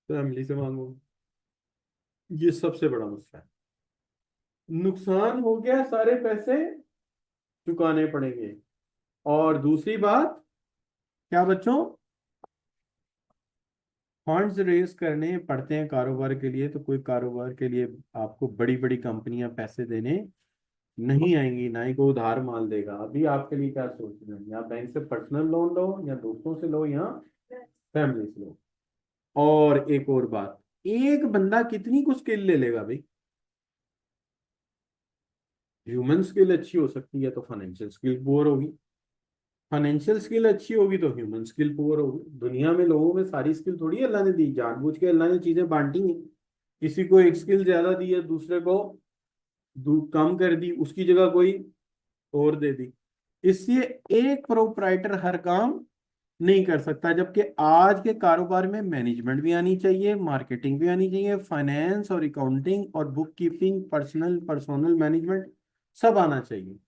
फैमिली से मांगोगे। ये सबसे बड़ा मसला है। नुकसान हो गया, सारे पैसे चुकाने पड़ेंगे। और दूसरी बात क्या बच्चों? फंड्स रेज करने पड़ते हैं कारोबार के लिए, तो कोई कारोबार के लिए आपको बड़ी बड़ी कंपनियां पैसे देने नहीं आएंगी, ना ही कोई उधार माल देगा। अभी आपके लिए क्या सोचना है? या बैंक से पर्सनल लोन लो, या दोस्तों से लो, या फैमिली से लो। और एक और बात, एक बंदा कितनी कुछ स्किल ले लेगा भाई? ह्यूमन स्किल अच्छी हो सकती है तो फाइनेंशियल स्किल पुअर होगी, फाइनेंशियल स्किल अच्छी होगी तो ह्यूमन स्किल पुअर होगी। दुनिया में लोगों में सारी स्किल थोड़ी अल्लाह ने दी, जानबूझ के अल्लाह ने चीजें बांटी हैं। किसी को एक स्किल ज्यादा दी है, दूसरे को कम कर दी, उसकी जगह कोई और दे दी। इसलिए एक प्रोपराइटर हर काम नहीं कर सकता। जबकि आज के कारोबार में मैनेजमेंट भी आनी चाहिए, मार्केटिंग भी आनी चाहिए, फाइनेंस और अकाउंटिंग और बुक कीपिंग, पर्सनल मैनेजमेंट सब आना चाहिए।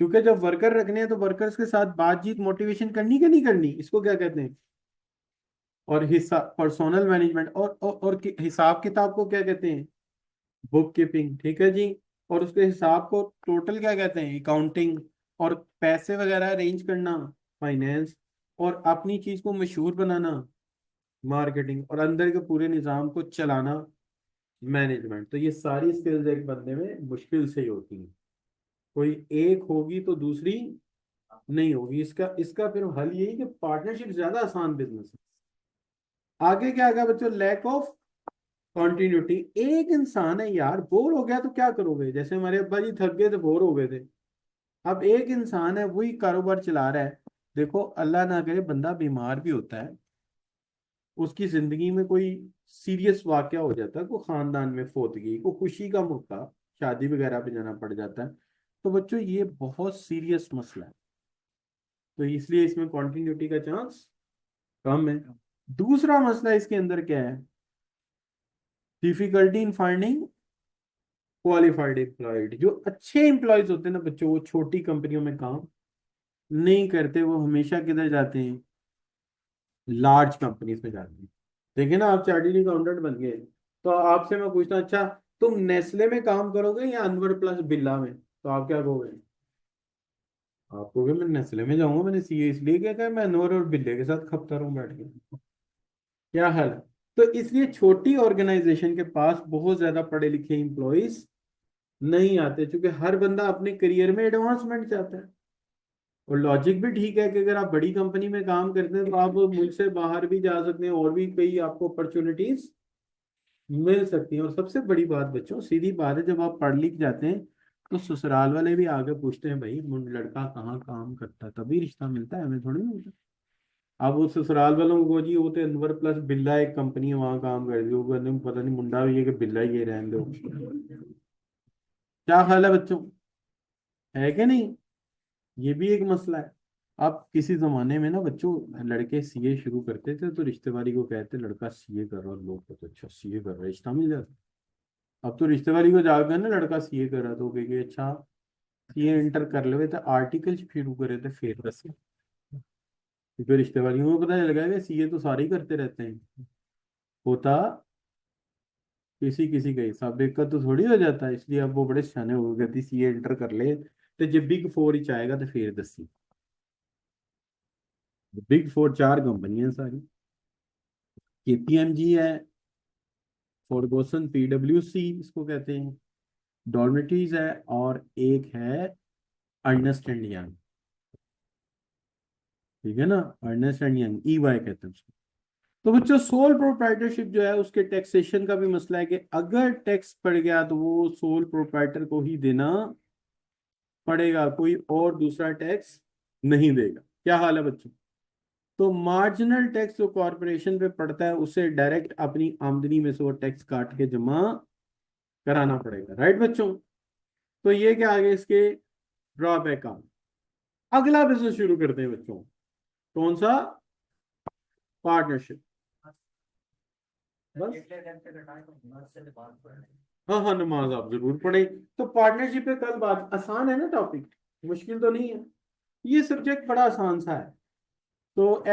क्योंकि जब वर्कर रखने हैं तो वर्कर्स के साथ बातचीत, मोटिवेशन करनी कि नहीं करनी, इसको क्या कहते हैं? और हिस्सा पर्सनल मैनेजमेंट, और हिसाब किताब को क्या कहते हैं? Book keeping. ठीक है जी। और उसके हिसाब को टोटल क्या कहते हैं? अकाउंटिंग। और पैसे वगैरह अरेंज करना, फाइनेंस। और अपनी चीज को मशहूर बनाना, मार्केटिंग। और अंदर के पूरे निजाम को चलाना, मैनेजमेंट। तो ये सारी स्किल्स एक बंदे में मुश्किल से ही होती हैं। कोई एक होगी तो दूसरी नहीं होगी। इसका इसका फिर हल यही कि पार्टनरशिप ज्यादा आसान बिजनेस है। आगे क्या आएगा बच्चों? Lack of continuity. एक इंसान है यार, बोर हो गया तो क्या करोगे? जैसे हमारे अब्बा जी थक गए थे, बोर हो गए थे, अब एक इंसान है वही कारोबार चला रहा है, देखो अल्लाह ना करे बंदा बीमार भी होता है, उसकी जिंदगी में कोई सीरियस वाकया हो जाता है, कोई खानदान में फोतगी, कोई खुशी का मौका, शादी वगैरह पे जाना पड़ जाता है, तो बच्चों ये बहुत सीरियस मसला है। तो इसलिए इसमें कॉन्टिन्यूटी का चांस कम है। दूसरा मसला इसके अंदर क्या है, difficulty in finding qualified employed. जो अच्छे एम्प्लॉयज होते हैं ना बच्चों, वो छोटी कंपनियों में काम नहीं करते, वो हमेशा किधर जाते हैं, लार्ज कंपनीज में जाते हैं। देखिए ना, आप चार्टर्ड अकाउंटेंट बन गए, तो आपसे मैं पूछता हूं, अच्छा तुम नेस्ले में काम करोगे या अनवर प्लस बिरला में, तो आप क्या कहोगे? आप कहोगे मैं नेस्ले में जाऊंगा, मैंने सीए इसलिए किया कि मैं अनवर और बिरले के साथ खपता रहूं बैठ के। क्या हाल है? तो इसलिए छोटी ऑर्गेनाइजेशन के पास बहुत ज्यादा पढ़े लिखे एम्प्लॉयज नहीं आते, क्योंकि हर बंदा अपने करियर में एडवांसमेंट चाहता है। और लॉजिक भी ठीक है कि अगर आप बड़ी कंपनी में काम करते हैं तो आप मुल्क से बाहर भी जा सकते हैं, और भी कई आपको अपॉर्चुनिटीज मिल सकती हैं। और सबसे बड़ी बात बच्चों, सीधी बात है, जब आप पढ़ लिख जाते हैं तो ससुराल वाले भी आगे पूछते हैं, भाई लड़का कहाँ काम करता है, तभी रिश्ता मिलता है, हमें थोड़ी मिलता। अब वो ससुराल वालों को जी वो तो अनवर प्लस बिल्ला एक कंपनी है वहां काम कर रही हो, वो कहते हैं, पता नहीं मुंडा भी है कि बिल्ला ही है, रहने दो। क्या ख्याल है बच्चों, है कि नहीं? ये भी एक मसला है। अब किसी जमाने में ना बच्चों, लड़के सीए शुरू करते थे तो रिश्तेवाली को कहते लड़का सीए कर रहा है, और लोग कहते अच्छा सीए कर रहा है, रिश्ता मिल जाता। अब तो रिश्तेवाली को जाकर ना लड़का सीए कर रहा, तो कहे अच्छा सीए इंटर कर ले तो आर्टिकल शुरू करे थे फिर दस, क्योंकि रिश्तेवालियों को पता चल गया कि सीए तो सारे ही करते रहते हैं, होता किसी किसी का ही सब एक का तो थोड़ी हो जाता है। इसलिए अब वो बड़े सियाने हो गए, सीए इंटर कर ले तो जब बिग फोर ही चाहेगा तो फिर दसी। बिग फोर चार कंपनियां सारी, केपीएमजी है, फॉरगोसन पीडब्ल्यूसी इसको कहते हैं, डॉर्मेटरीज है, और एक है अर्नेस्ट एंड यंग। ठीक है ना, अर्नेस्ट एंड यंग, ईवाई कहते हैं उसको। तो बच्चों सोल प्रोप्राइटरशिप जो है उसके टैक्सेशन का भी मसला है कि अगर टैक्स पड़ गया तो वो सोल प्रोप्राइटर को ही देना पड़ेगा, कोई और दूसरा टैक्स नहीं देगा। क्या हाल है बच्चों? तो मार्जिनल टैक्स जो कॉरपोरेशन पे पड़ता है उसे डायरेक्ट अपनी आमदनी में से वो टैक्स काट के जमा कराना पड़ेगा, राइट बच्चों? तो ये क्या आगे इसके ड्रॉबैक का। अगला बिजनेस शुरू करते हैं बच्चों, कौन सा? पार्टनरशिप। बस, इतने टाइम से घटाए तो बहुत से बात कर रहे हैं। हाँ हाँ, नमाज आप जरूर पढ़े। तो पार्टनरशिप पे कल बात, आसान है ना टॉपिक, मुश्किल तो नहीं है, ये सब्जेक्ट बड़ा आसान सा है। तो